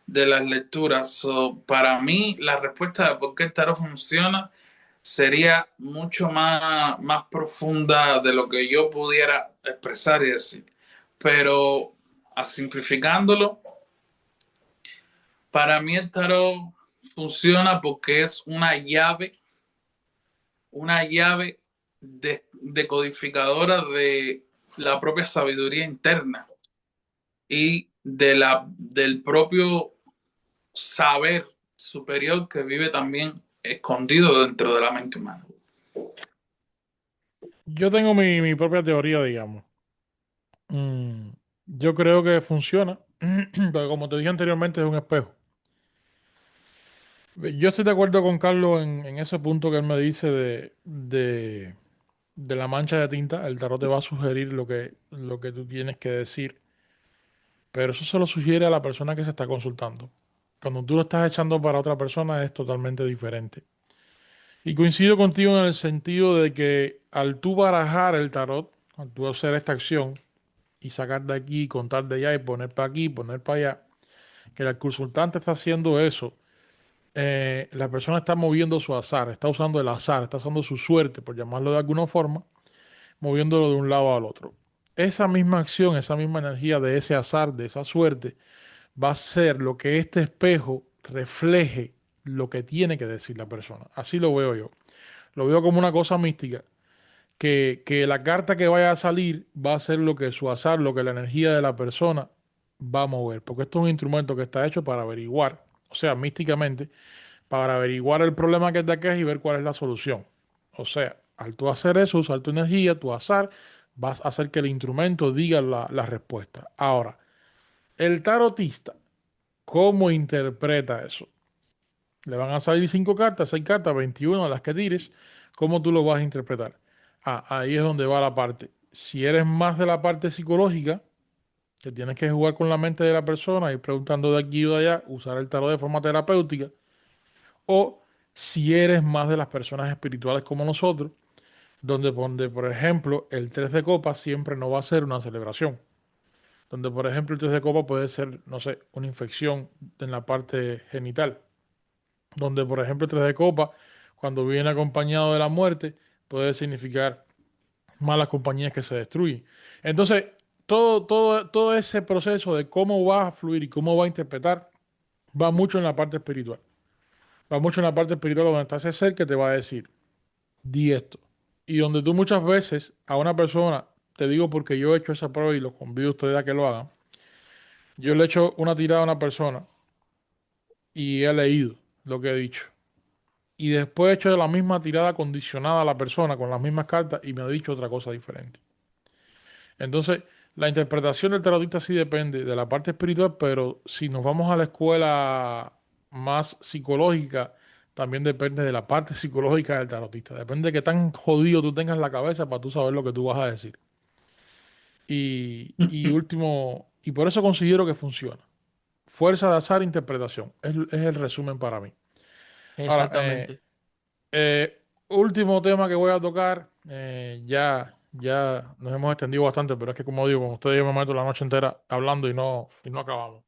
de las lecturas? So, para mí, la respuesta de por qué el tarot funciona sería mucho más profunda de lo que yo pudiera expresar y decir. Pero a simplificándolo, para mí el tarot funciona porque es una llave decodificadora de la propia sabiduría interna y del propio saber superior que vive también escondido dentro de la mente humana. Yo tengo mi propia teoría, digamos. Mm, yo creo que funciona, pero como te dije anteriormente, es un espejo. Yo estoy de acuerdo con Carlos en ese punto que él me dice de la mancha de tinta. El tarot te va a sugerir lo que tú tienes que decir, pero eso se lo sugiere a la persona que se está consultando. Cuando tú lo estás echando para otra persona es totalmente diferente. Y coincido contigo en el sentido de que al tú barajar el tarot, al tú hacer esta acción y sacar de aquí, contar de allá y poner para aquí, poner para allá, que el consultante está haciendo eso, la persona está moviendo su azar, está usando el azar, está usando su suerte, por llamarlo de alguna forma, moviéndolo de un lado al otro. Esa misma acción, esa misma energía de ese azar, de esa suerte, va a ser lo que este espejo refleje lo que tiene que decir la persona. Así lo veo yo. Lo veo como una cosa mística, que la carta que vaya a salir va a ser lo que su azar, lo que la energía de la persona va a mover, porque esto es un instrumento que está hecho para averiguar, o sea, místicamente, para averiguar el problema que te aqueja y ver cuál es la solución. O sea, al tú hacer eso, usar tu energía, tu azar, vas a hacer que el instrumento diga la respuesta. Ahora, el tarotista, ¿cómo interpreta eso? Le van a salir 5 cartas, 6 cartas, 21 las que tires. ¿Cómo tú lo vas a interpretar? Ah, ahí es donde va la parte. Si eres más de la parte psicológica, que tienes que jugar con la mente de la persona, ir preguntando de aquí y de allá, usar el tarot de forma terapéutica, o si eres más de las personas espirituales como nosotros, donde por ejemplo, el 3 de copas siempre no va a ser una celebración. Donde, por ejemplo, el 3 de copas puede ser, no sé, una infección en la parte genital. Donde, por ejemplo, el 3 de copa, cuando viene acompañado de la muerte, puede significar malas compañías que se destruyen. Entonces, todo ese proceso de cómo va a fluir y cómo va a interpretar va mucho en la parte espiritual. Va mucho en la parte espiritual donde está ese ser que te va a decir, di esto. Y donde tú muchas veces a una persona, te digo porque yo he hecho esa prueba y los convido a ustedes a que lo hagan, yo le he hecho una tirada a una persona y he leído lo que he dicho. Y después he hecho la misma tirada condicionada a la persona con las mismas cartas y me ha dicho otra cosa diferente. Entonces, la interpretación del tarotista sí depende de la parte espiritual, pero si nos vamos a la escuela más psicológica también depende de la parte psicológica del tarotista. Depende de qué tan jodido tú tengas la cabeza para tú saber lo que tú vas a decir. Y último, y por eso considero que funciona. Fuerza de azar, interpretación. Es el resumen para mí. Ahora, Exactamente. último tema que voy a tocar. Ya nos hemos extendido bastante, pero es que como digo, con ustedes yo me meto la noche entera hablando y no acabamos.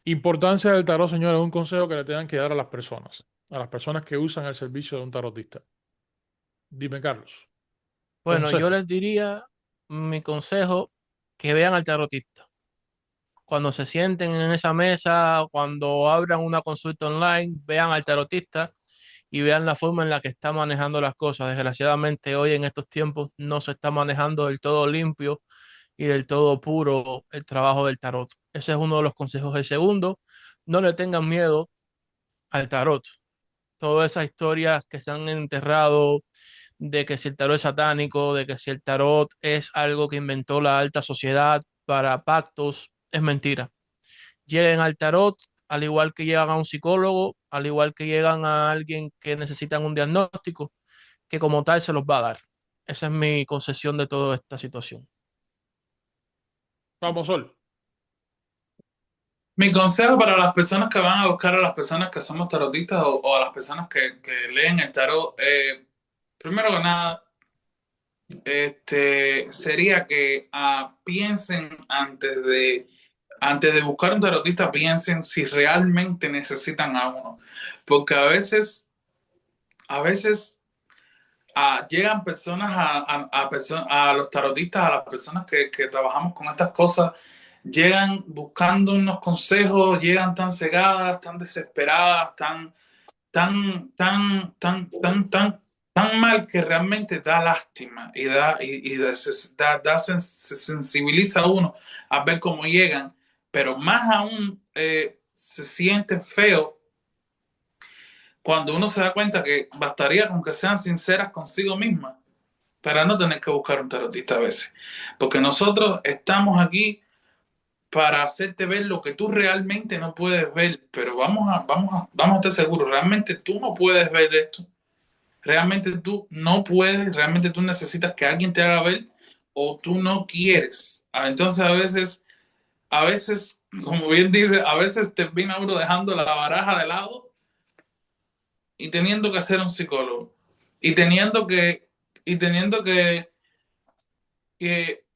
Importancia del tarot, señores, es un consejo que le tengan que dar a las personas que usan el servicio de un tarotista. Dime, Carlos, Bueno, yo consejo. les diría mi consejo, que vean al tarotista. Cuando se sienten en esa mesa, cuando abran una consulta online, vean al tarotista y vean la forma en la que está manejando las cosas. Desgraciadamente, hoy en estos tiempos no se está manejando del todo limpio y del todo puro el trabajo del tarot. Ese es uno de los consejos. El segundo, no le tengan miedo al tarot. Todas esas historias que se han enterrado de que si el tarot es satánico, de que si el tarot es algo que inventó la alta sociedad para pactos, es mentira. Lleguen al tarot al igual que llegan a un psicólogo, al igual que llegan a alguien que necesitan un diagnóstico, que como tal se los va a dar. Esa es mi concesión de toda esta situación. Vamos, Sol. Mi consejo para las personas que van a buscar a las personas que somos tarotistas o a las personas que leen el tarot, primero que nada, sería que piensen antes de buscar un tarotista, piensen si realmente necesitan a uno. Porque a veces llegan personas a los tarotistas, a las personas que trabajamos con estas cosas, llegan buscando unos consejos, llegan tan cegadas, tan desesperadas, tan mal que realmente da lástima se sensibiliza a uno a ver cómo llegan, pero más aún se siente feo cuando uno se da cuenta que bastaría con que sean sinceras consigo mismas para no tener que buscar un tarotista a veces. Porque nosotros estamos aquí para hacerte ver lo que tú realmente no puedes ver, pero vamos a estar seguros, realmente tú no puedes ver esto, realmente tú no puedes, realmente tú necesitas que alguien te haga ver o tú no quieres. Entonces a veces, como bien dice, a veces termina uno dejando la baraja de lado y teniendo que ser un psicólogo y teniendo que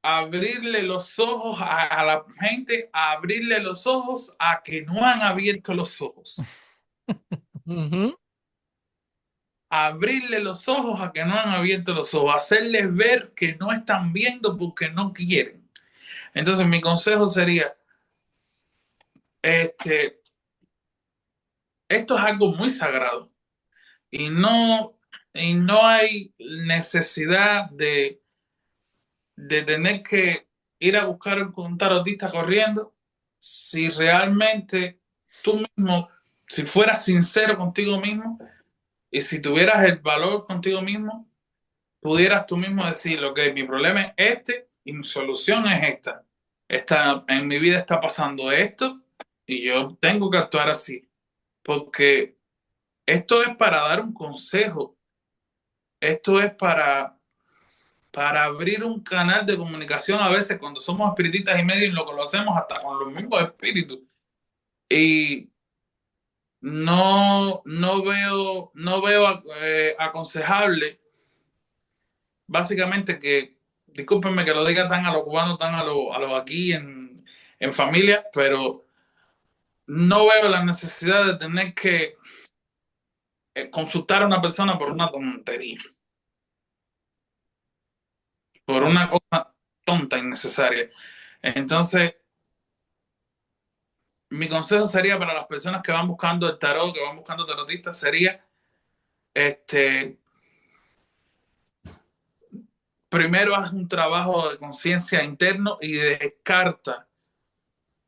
abrirle los ojos a la gente, a abrirle los ojos a que no han abierto los ojos, Ujú. a abrirle los ojos a que no han abierto los ojos, hacerles ver que no están viendo porque no quieren. Entonces mi consejo sería, este, esto es algo muy sagrado y no hay necesidad de tener que ir a buscar un tarotista corriendo si realmente tú mismo, si fueras sincero contigo mismo y si tuvieras el valor contigo mismo, pudieras tú mismo decir, ok, mi problema es este y mi solución es esta. En mi vida está pasando esto y yo tengo que actuar así, porque esto es para dar un consejo, esto es para abrir un canal de comunicación a veces cuando somos espiritistas y medios, lo que lo hacemos hasta con los mismos espíritus. Y no veo aconsejable, básicamente, discúlpenme que lo diga tan a lo cubano, tan a lo aquí en familia, pero no veo la necesidad de tener que consultar a una persona por una tontería, por una cosa tonta, innecesaria. Entonces, mi consejo sería para las personas que van buscando el tarot, que van buscando tarotistas, sería, este, primero haz un trabajo de conciencia interno y descarta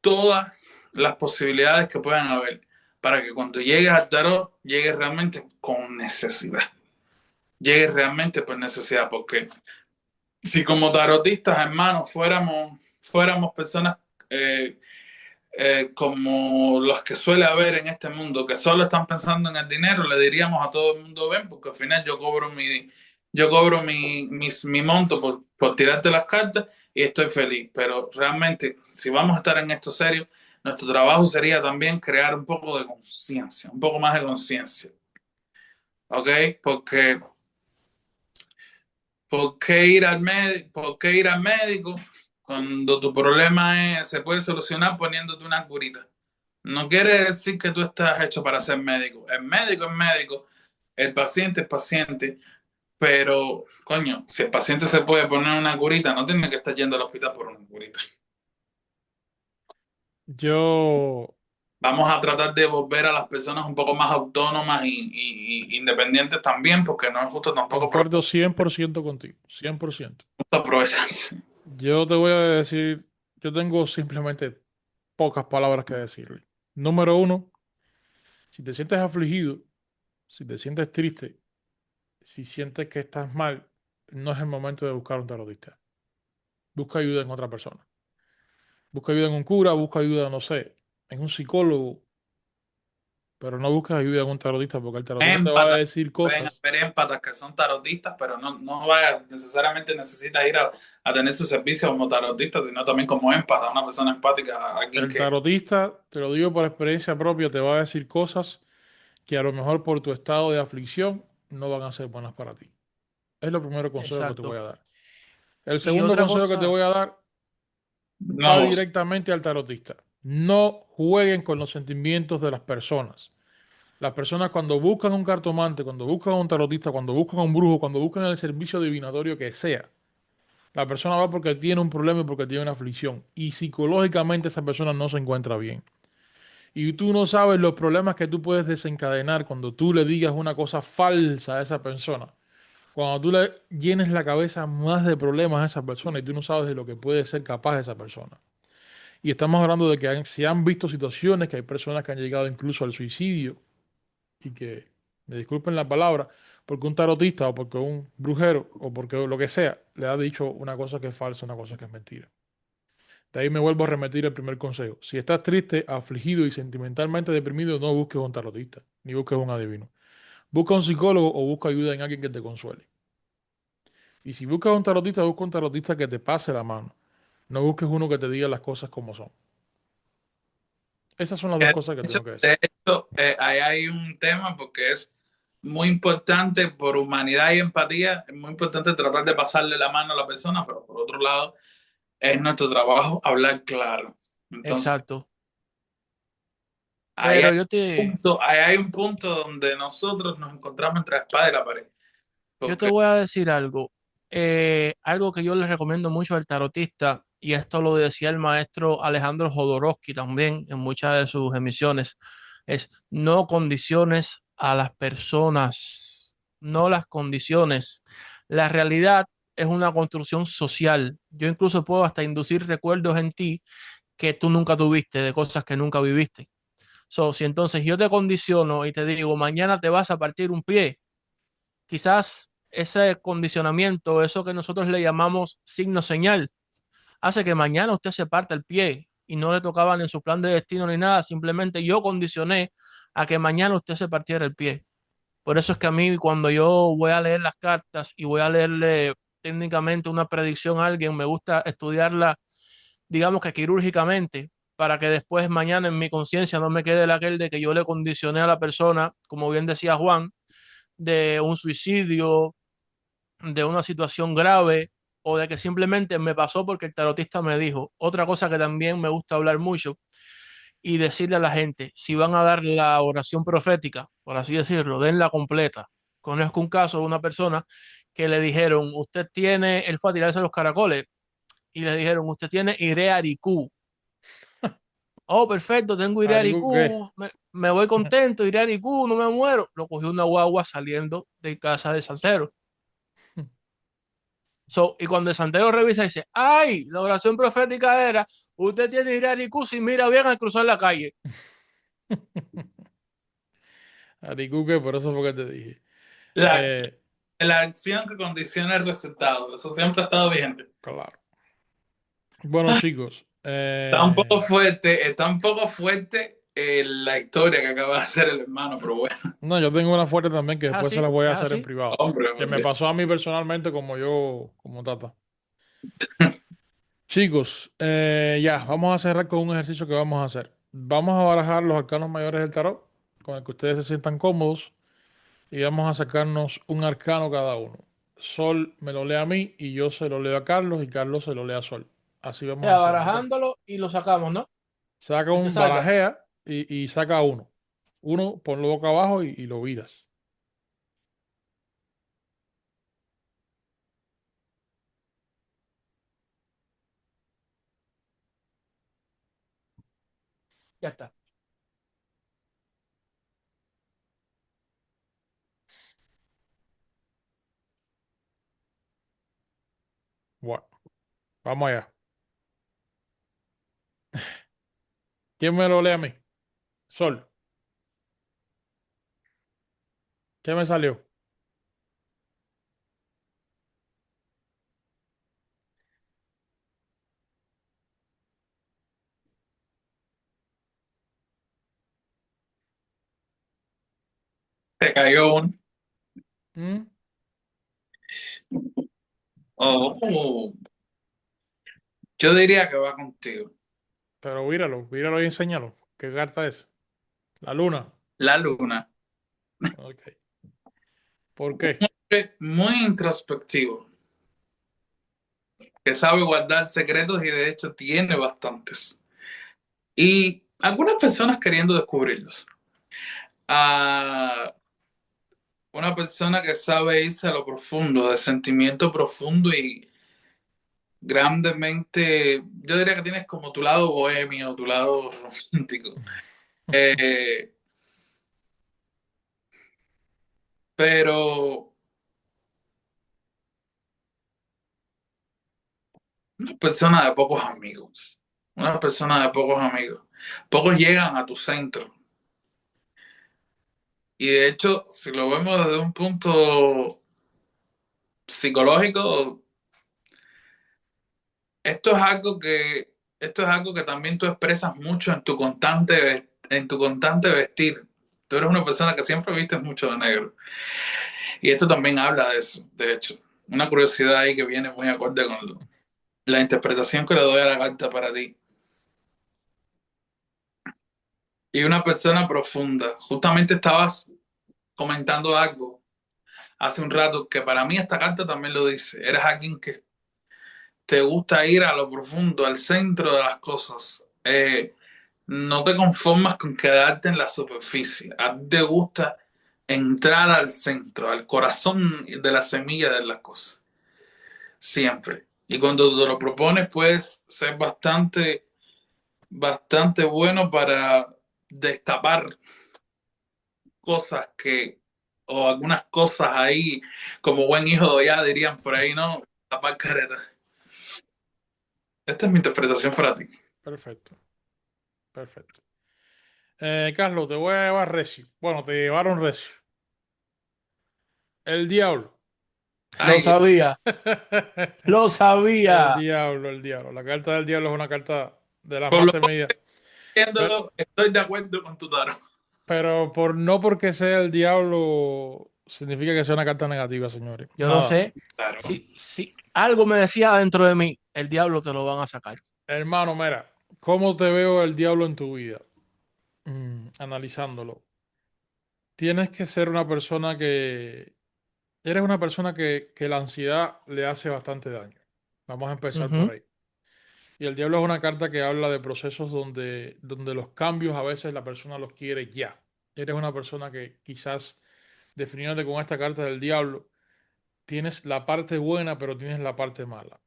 todas las posibilidades que puedan haber para que cuando llegues al tarot, llegues realmente con necesidad. Llegues realmente por necesidad, porque si como tarotistas, hermanos, fuéramos personas eh, como los que suele haber en este mundo, que solo están pensando en el dinero, le diríamos a todo el mundo, ven, porque al final yo cobro mi monto por tirarte las cartas y estoy feliz. Pero realmente, si vamos a estar en esto serio, nuestro trabajo sería también crear un poco de conciencia, un poco más de conciencia, ¿ok? Porque ¿por qué ir al médico cuando tu problema se puede solucionar poniéndote una curita? No quiere decir que tú estás hecho para ser médico. El médico es médico, el paciente es paciente, pero, coño, si el paciente se puede poner una curita, no tiene que estar yendo al hospital por una curita. Yo Vamos a tratar de volver a las personas un poco más autónomas y independientes también, porque no es justo tampoco concuerdo 100% contigo, 100%. aprovecharse. Yo te voy a decir, yo tengo simplemente pocas palabras que decirle. Número uno, si te sientes afligido, si te sientes triste, si sientes que estás mal, no es el momento de buscar un tarotista. Busca ayuda en otra persona. Busca ayuda en un cura, busca ayuda, no sé, en un psicólogo, pero no busques ayuda en un tarotista porque el tarotista te va a Émpatas, decir pueden cosas. haber émpatas que son tarotistas, pero no vaya, necesariamente necesitas ir a tener su servicio como tarotista, sino también como empata, una persona empática, alguien El que tarotista, te lo digo por experiencia propia, te va a decir cosas que a lo mejor por tu estado de aflicción no van a ser buenas para ti. Es el primer consejo que te voy Exacto. a dar. El Y segundo otra consejo que te cosa, voy a dar va no. directamente al tarotista. No jueguen con los sentimientos de las personas. Las personas cuando buscan un cartomante, cuando buscan un tarotista, cuando buscan un brujo, cuando buscan el servicio adivinatorio que sea, la persona va porque tiene un problema y porque tiene una aflicción. Y psicológicamente esa persona no se encuentra bien. Y tú no sabes los problemas que tú puedes desencadenar cuando tú le digas una cosa falsa a esa persona. Cuando tú le llenes la cabeza más de problemas a esa persona y tú no sabes de lo que puede ser capaz esa persona. Y estamos hablando de que se han visto situaciones que hay personas que han llegado incluso al suicidio y que, me disculpen la palabra, porque un tarotista o porque un brujero o porque lo que sea le ha dicho una cosa que es falsa, una cosa que es mentira. De ahí me vuelvo a remitir el primer consejo. Si estás triste, afligido y sentimentalmente deprimido, no busques un tarotista, ni busques un adivino. Busca un psicólogo o busca ayuda en alguien que te consuele. Y si buscas un tarotista, busca un tarotista que te pase la mano. No busques uno que te diga las cosas como son. Esas son las dos De cosas que hecho, tengo que decir. de hecho, ahí hay un tema porque es muy importante por humanidad y empatía, es muy importante tratar de pasarle la mano a la persona, pero por otro lado, es nuestro trabajo hablar claro. Entonces, exacto. ahí hay Pero ahí hay un punto donde nosotros nos encontramos entre la espada y la pared. yo te Porque voy a decir algo. Algo que yo les recomiendo mucho al tarotista, y esto lo decía el maestro Alejandro Jodorowsky también en muchas de sus emisiones, es no condiciones a las personas, no las condiciones. La realidad es una construcción social. Yo incluso puedo hasta inducir recuerdos en ti que tú nunca tuviste, de cosas que nunca viviste. So, si entonces yo te condiciono y te digo, mañana te vas a partir un pie, quizás ese condicionamiento, eso que nosotros le llamamos signo señal, hace que mañana usted se parta el pie y no le tocaban en su plan de destino ni nada, simplemente yo condicioné a que mañana usted se partiera el pie. Por eso es que a mí cuando yo voy a leer las cartas y voy a leerle técnicamente una predicción a alguien, me gusta estudiarla, digamos que quirúrgicamente, para que después mañana en mi conciencia no me quede aquel de que yo le condicioné a la persona, como bien decía Juan, de un suicidio, de una situación grave o de que simplemente me pasó porque el tarotista me dijo. Otra cosa que también me gusta hablar mucho y decirle a la gente, si van a dar la oración profética, por así decirlo, denla completa. Conozco un caso de una persona que le dijeron, usted tiene, él fue a tirarse los caracoles y le dijeron, usted tiene Ire-Aricú. Oh, perfecto, tengo ¿Arigu qué? Ire-Aricú, me voy contento, Ire-Aricú, no me muero. Lo cogió una guagua saliendo de casa de Saltero. So, y cuando el santero revisa, dice: ¡Ay! La oración profética era: usted tiene Iraricus y mira bien al cruzar la calle. ¿Arigu qué? Por eso fue que te dije. la, Eh, la acción que condiciona el resultado, eso siempre ha estado vigente. claro. Bueno, chicos, Eh, Está un poco fuerte la historia que acaba de hacer el hermano, pero bueno, no, yo tengo una fuerte también que Es después se la así, voy a es hacer en así. privado. hombre, Que pues, me sí. pasó a mí personalmente como yo, como Tata. Chicos, ya, vamos a cerrar con un ejercicio que vamos a hacer. Vamos a barajar los arcanos mayores del tarot, con el que ustedes se sientan cómodos, y vamos a sacarnos un arcano cada uno. Sol me lo lee a mí y yo se lo leo a Carlos y Carlos se lo lee a Sol. Así vamos a Ya, hacerlo, ¿ok? barajándolo y lo sacamos, ¿no? Saca El que un salga. barajea y saca uno. Uno, ponlo boca abajo y lo viras. Ya está. Bueno, vamos allá. ¿Quién me lo lee a mí? Sol. ¿Qué me salió? Te cayó un. ¿Mm? Oh, yo diría que va contigo. Pero víralo, víralo y enséñalo. ¿Qué carta es? La luna. La luna. Ok. ¿Por qué? Muy introspectivo, que sabe guardar secretos y de hecho tiene bastantes. Y algunas personas queriendo descubrirlos. A una persona que sabe irse a lo profundo, de sentimiento profundo y grandemente, yo diría que tienes como tu lado bohemio, tu lado romántico. Eh, pero una persona de pocos amigos, una persona de pocos amigos. Pocos llegan a tu centro. Y de hecho, si lo vemos desde un punto psicológico, esto es algo que también tú expresas mucho en tu constante vestir. Tú eres una persona que siempre vistes mucho de negro. Y esto también habla de eso, de hecho. Una curiosidad ahí que viene muy acorde con la interpretación que le doy a la carta para ti. Y una persona profunda. Justamente estabas comentando algo hace un rato que para mí esta carta también lo dice. Eres alguien que te gusta ir a lo profundo, al centro de las cosas. No te conformas con quedarte en la superficie. A ti te gusta entrar al centro, al corazón de la semilla de las cosas. Siempre. Y cuando te lo propones, puedes ser bastante bueno para destapar cosas o algunas cosas ahí, como buen hijo de allá dirían por ahí, ¿no? Tapar caretas. Esta es mi interpretación para ti. Perfecto, perfecto. Carlos, te voy a llevar recio. Bueno, te llevaron recio. El diablo. Lo Ay, sabía, lo El sabía. diablo, el diablo. La carta del diablo es una carta de las por más lo temidas. Pero, viéndolo, estoy de acuerdo con tu tarot. pero por no porque sea el diablo significa que sea una carta negativa, señores. Yo no Nada. sé Claro. si algo me decía dentro de mí, el diablo te lo van a sacar. Hermano, mira, ¿cómo te veo el diablo en tu vida? Analizándolo. Tienes que ser una persona que... Eres una persona que la ansiedad le hace bastante daño. Vamos a empezar por Ujú. ahí. Y el diablo es una carta que habla de procesos donde los cambios a veces la persona los quiere ya. Eres una persona que quizás, definiéndote con esta carta del diablo, tienes la parte buena, pero tienes la parte mala.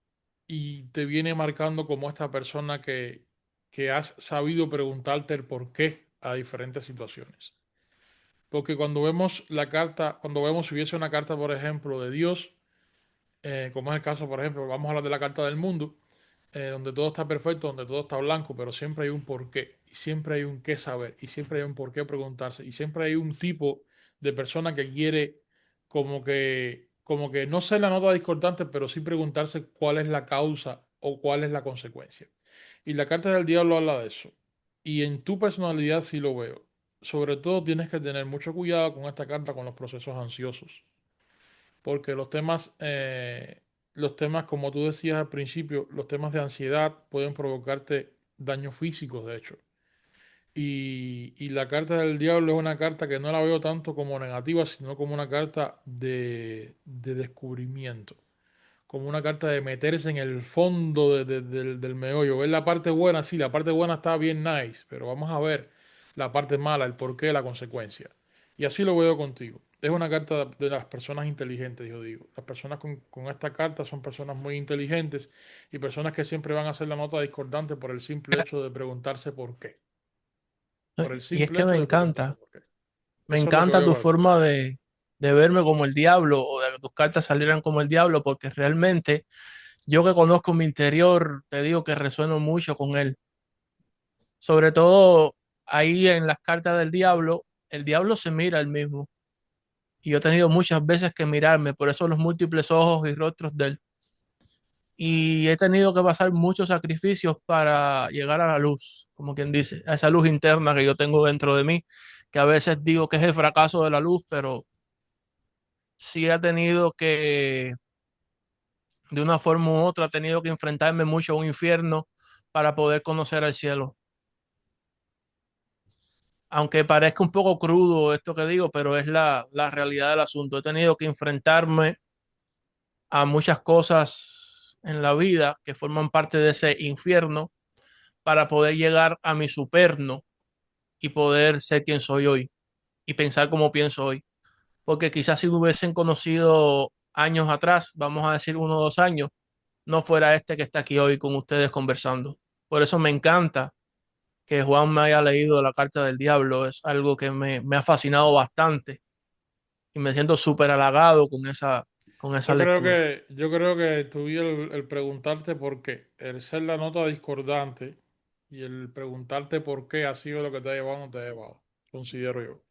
Y te viene marcando como esta persona que has sabido preguntarte el por qué a diferentes situaciones. Porque cuando vemos la carta, cuando vemos si hubiese una carta, por ejemplo, de Dios, como es el caso, por ejemplo, vamos a hablar de la carta del mundo, donde todo está perfecto, donde todo está blanco, pero siempre hay un porqué, y siempre hay un qué saber, y siempre hay un por qué preguntarse, y siempre hay un tipo de persona que quiere como que no ser la nota discordante, pero sí preguntarse cuál es la causa o cuál es la consecuencia. Y la carta del diablo habla de eso. Y en tu personalidad sí lo veo. Sobre todo tienes que tener mucho cuidado con esta carta con los procesos ansiosos. Porque los temas, como tú decías al principio, los temas de ansiedad pueden provocarte daños físicos, de hecho. Y la carta del diablo es una carta que no la veo tanto como negativa, sino como una carta de descubrimiento, como una carta de meterse en el fondo del meollo, ver la parte buena, sí, la parte buena está bien nice, pero vamos a ver la parte mala, el porqué, la consecuencia. Y así lo veo contigo. Es una carta de las personas inteligentes, yo digo. Las personas con esta carta son personas muy inteligentes y personas que siempre van a hacer la nota discordante por el simple hecho de preguntarse por qué. ¿No? Por el Y es simple que hecho de preguntarse por qué. me Eso es lo que encanta veo tu para ti. forma de verme como el diablo o de que tus cartas salieran como el diablo, porque realmente yo que conozco mi interior, te digo que resueno mucho con él. Sobre todo ahí en las cartas del diablo, el diablo se mira él mismo. Y yo he tenido muchas veces que mirarme, por eso los múltiples ojos y rostros de él. Y he tenido que pasar muchos sacrificios para llegar a la luz, como quien dice, a esa luz interna que yo tengo dentro de mí, que a veces digo que es el fracaso de la luz, pero sí he tenido que, de una forma u otra, he tenido que enfrentarme mucho a un infierno para poder conocer al cielo. Aunque parezca un poco crudo esto que digo, pero es la realidad del asunto. He tenido que enfrentarme a muchas cosas en la vida que forman parte de ese infierno para poder llegar a mi superno y poder ser quien soy hoy y pensar como pienso hoy. Porque quizás si me hubiesen conocido años atrás, vamos a decir 1 o 2 años, no fuera este que está aquí hoy con ustedes conversando. Por eso me encanta que Juan me haya leído la carta del diablo. Es algo que me ha fascinado bastante y me siento súper halagado con esa lectura. Yo creo que el preguntarte por qué, el ser la nota discordante y el preguntarte por qué ha sido lo que te ha llevado o no te ha llevado, considero yo.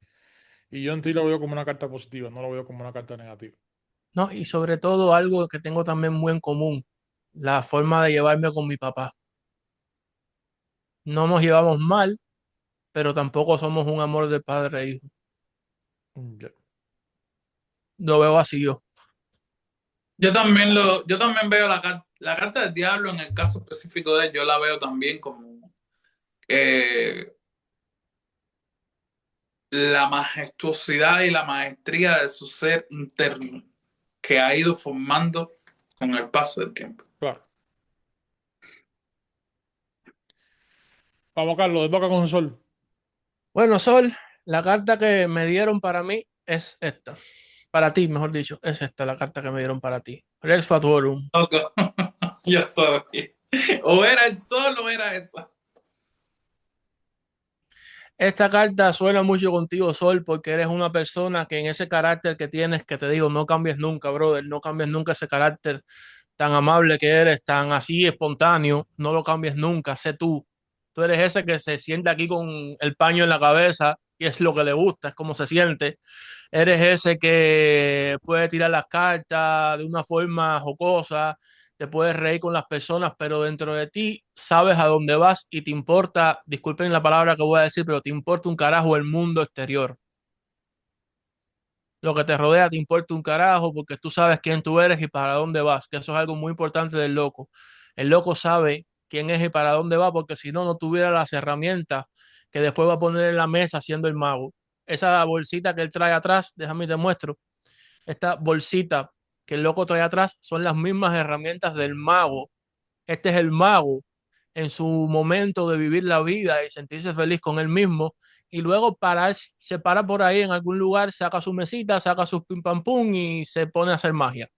Y yo en ti lo veo como una carta positiva, no lo veo como una carta negativa. No, y sobre todo algo que tengo también muy en común, la forma de llevarme con mi papá. No nos llevamos mal, pero tampoco somos un amor de padre e hijo. Ya. Lo veo así yo. Yo también veo la carta del diablo en el caso específico de él, yo la veo también como eh, la majestuosidad y la maestría de su ser interno que ha ido formando con el paso del tiempo. Claro. Vamos, Carlos, de toca con sol. Bueno, Sol, la carta que me dieron para mí es esta. Para ti, mejor dicho, es esta la carta que me dieron para ti. Rex Fatorum. Loco, ya sabía. O era el sol o era esa. Esta carta suena mucho contigo, Sol, porque eres una persona que en ese carácter que tienes, que te digo, no cambies nunca, brother, no cambies nunca ese carácter tan amable que eres, tan así espontáneo, no lo cambies nunca, sé tú. Tú eres ese que se siente aquí con el paño en la cabeza y es lo que le gusta, es como se siente. Eres ese que puede tirar las cartas de una forma jocosa, te puedes reír con las personas, pero dentro de ti sabes a dónde vas y te importa, disculpen la palabra que voy a decir, pero te importa un carajo el mundo exterior. Lo que te rodea te importa un carajo porque tú sabes quién tú eres y para dónde vas, que eso es algo muy importante del loco. El loco sabe quién es y para dónde va porque si no, no tuviera las herramientas que después va a poner en la mesa siendo el mago. Esa bolsita que él trae atrás, déjame te muestro, esta bolsita que el loco trae atrás son las mismas herramientas del mago. Este es el mago en su momento de vivir la vida y sentirse feliz con él mismo. Y luego se para por ahí en algún lugar, saca su mesita, saca su pim pam pum y se pone a hacer magia.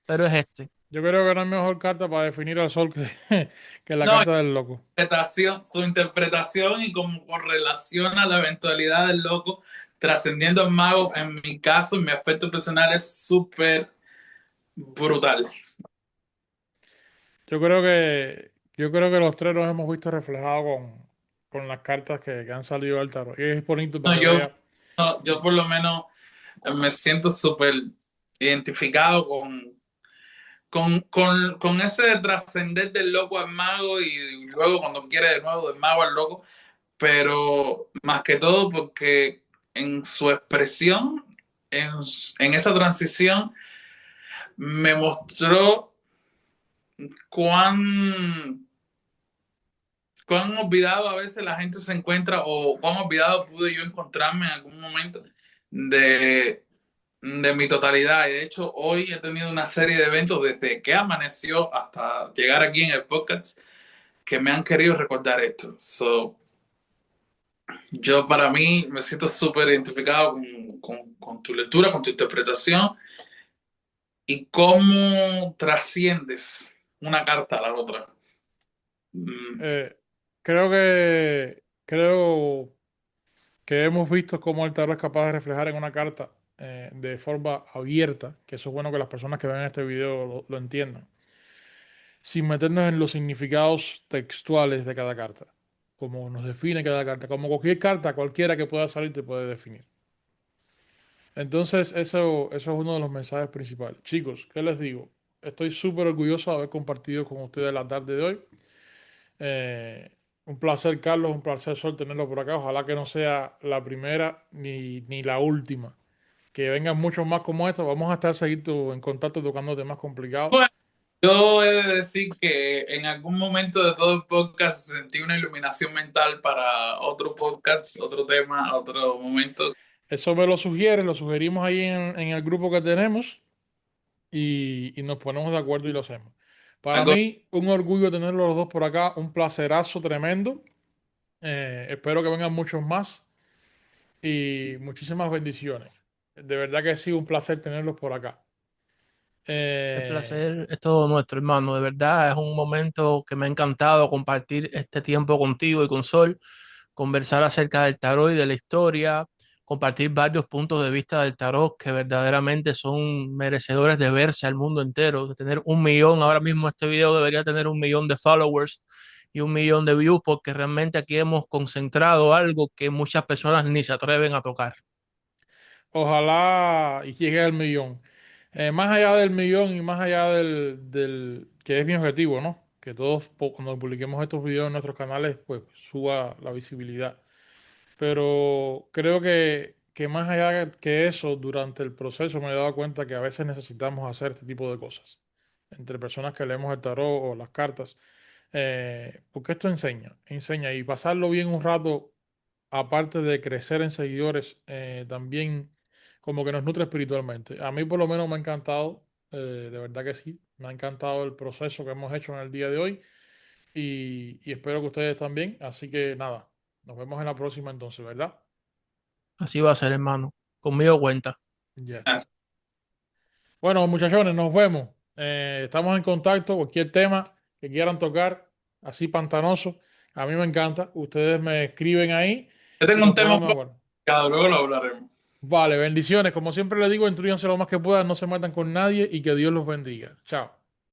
Pero es este. Yo creo que no hay mejor carta para definir al sol que, que la No, carta del loco. su interpretación y cómo correlaciona la eventualidad del loco trascendiendo al mago, en mi caso, en mi aspecto personal, es súper brutal. Yo creo que los tres nos hemos visto reflejados con las cartas que han salido del tarot. Y es bonito para No, que veas. yo por lo menos me siento súper identificado con ese de trascender del loco al mago y luego cuando quiere de nuevo del mago al loco, pero más que todo porque en su expresión, en, en esa transición, me mostró cuán, cuán olvidado a veces la gente se encuentra o cuán olvidado pude yo encontrarme en algún momento de, de mi totalidad. Y de hecho, hoy he tenido una serie de eventos desde que amaneció hasta llegar aquí en el podcast que me han querido recordar esto. So, yo para mí me siento súper identificado con tu lectura, con tu interpretación y cómo trasciendes una carta a la otra. Mm, Eh, creo que hemos visto cómo el tarot es capaz de reflejar en una carta de forma abierta, que eso es bueno que las personas que ven este video lo entiendan, sin meternos en los significados textuales de cada carta, como nos define cada carta, como cualquier carta, cualquiera que pueda salir te puede definir. Entonces, eso es uno de los mensajes principales. Chicos, ¿qué les digo? Estoy súper orgulloso de haber compartido con ustedes la tarde de hoy. Eh, un placer, Carlos, un placer, Sol, tenerlo por acá. Ojalá que no sea la primera ni la última. Que vengan muchos más como estos. Vamos a estar seguido en contacto tocando temas complicados. Bueno, yo he de decir que en algún momento de todo el podcast sentí una iluminación mental para otro podcast, otro tema, otro momento. Eso me lo sugiere, lo sugerimos ahí en el grupo que tenemos y nos ponemos de acuerdo y lo hacemos. Para Algo, mí, un orgullo tenerlos los dos por acá, un placerazo tremendo. Espero que vengan muchos más y muchísimas bendiciones. De verdad que sí, un placer tenerlos por acá. El Eh, placer es todo nuestro, hermano. De verdad, es un momento que me ha encantado compartir este tiempo contigo y con Sol, conversar acerca del tarot y de la historia, compartir varios puntos de vista del tarot que verdaderamente son merecedores de verse al mundo entero, de tener 1 millón. Ahora mismo este video debería tener 1 millón de followers y 1 millón de views, porque realmente aquí hemos concentrado algo que muchas personas ni se atreven a tocar. Ojalá y llegue al millón. Más allá del millón y más allá que es mi objetivo, ¿no? Que todos cuando publiquemos estos videos en nuestros canales, pues suba la visibilidad. Pero creo que más allá que eso, durante el proceso me he dado cuenta que a veces necesitamos hacer este tipo de cosas. Entre personas que leemos el tarot o las cartas. Porque esto enseña y pasarlo bien un rato, aparte de crecer en seguidores, también como que nos nutre espiritualmente. A mí por lo menos me ha encantado, de verdad que sí, me ha encantado el proceso que hemos hecho en el día de hoy y espero que ustedes también. Así que nada, nos vemos en la próxima entonces, ¿verdad? Así va a ser, hermano. Conmigo cuenta. Ya está. Bueno, muchachones, nos vemos. Estamos en contacto, cualquier tema que quieran tocar, así pantanoso. A mí me encanta. Ustedes me escriben ahí yo y tengo nos un tema un ponemos de poco acuerdo. complicado, luego lo hablaremos. Vale, bendiciones. Como siempre les digo, instrúyanse lo más que puedan, no se metan con nadie y que Dios los bendiga. Chao.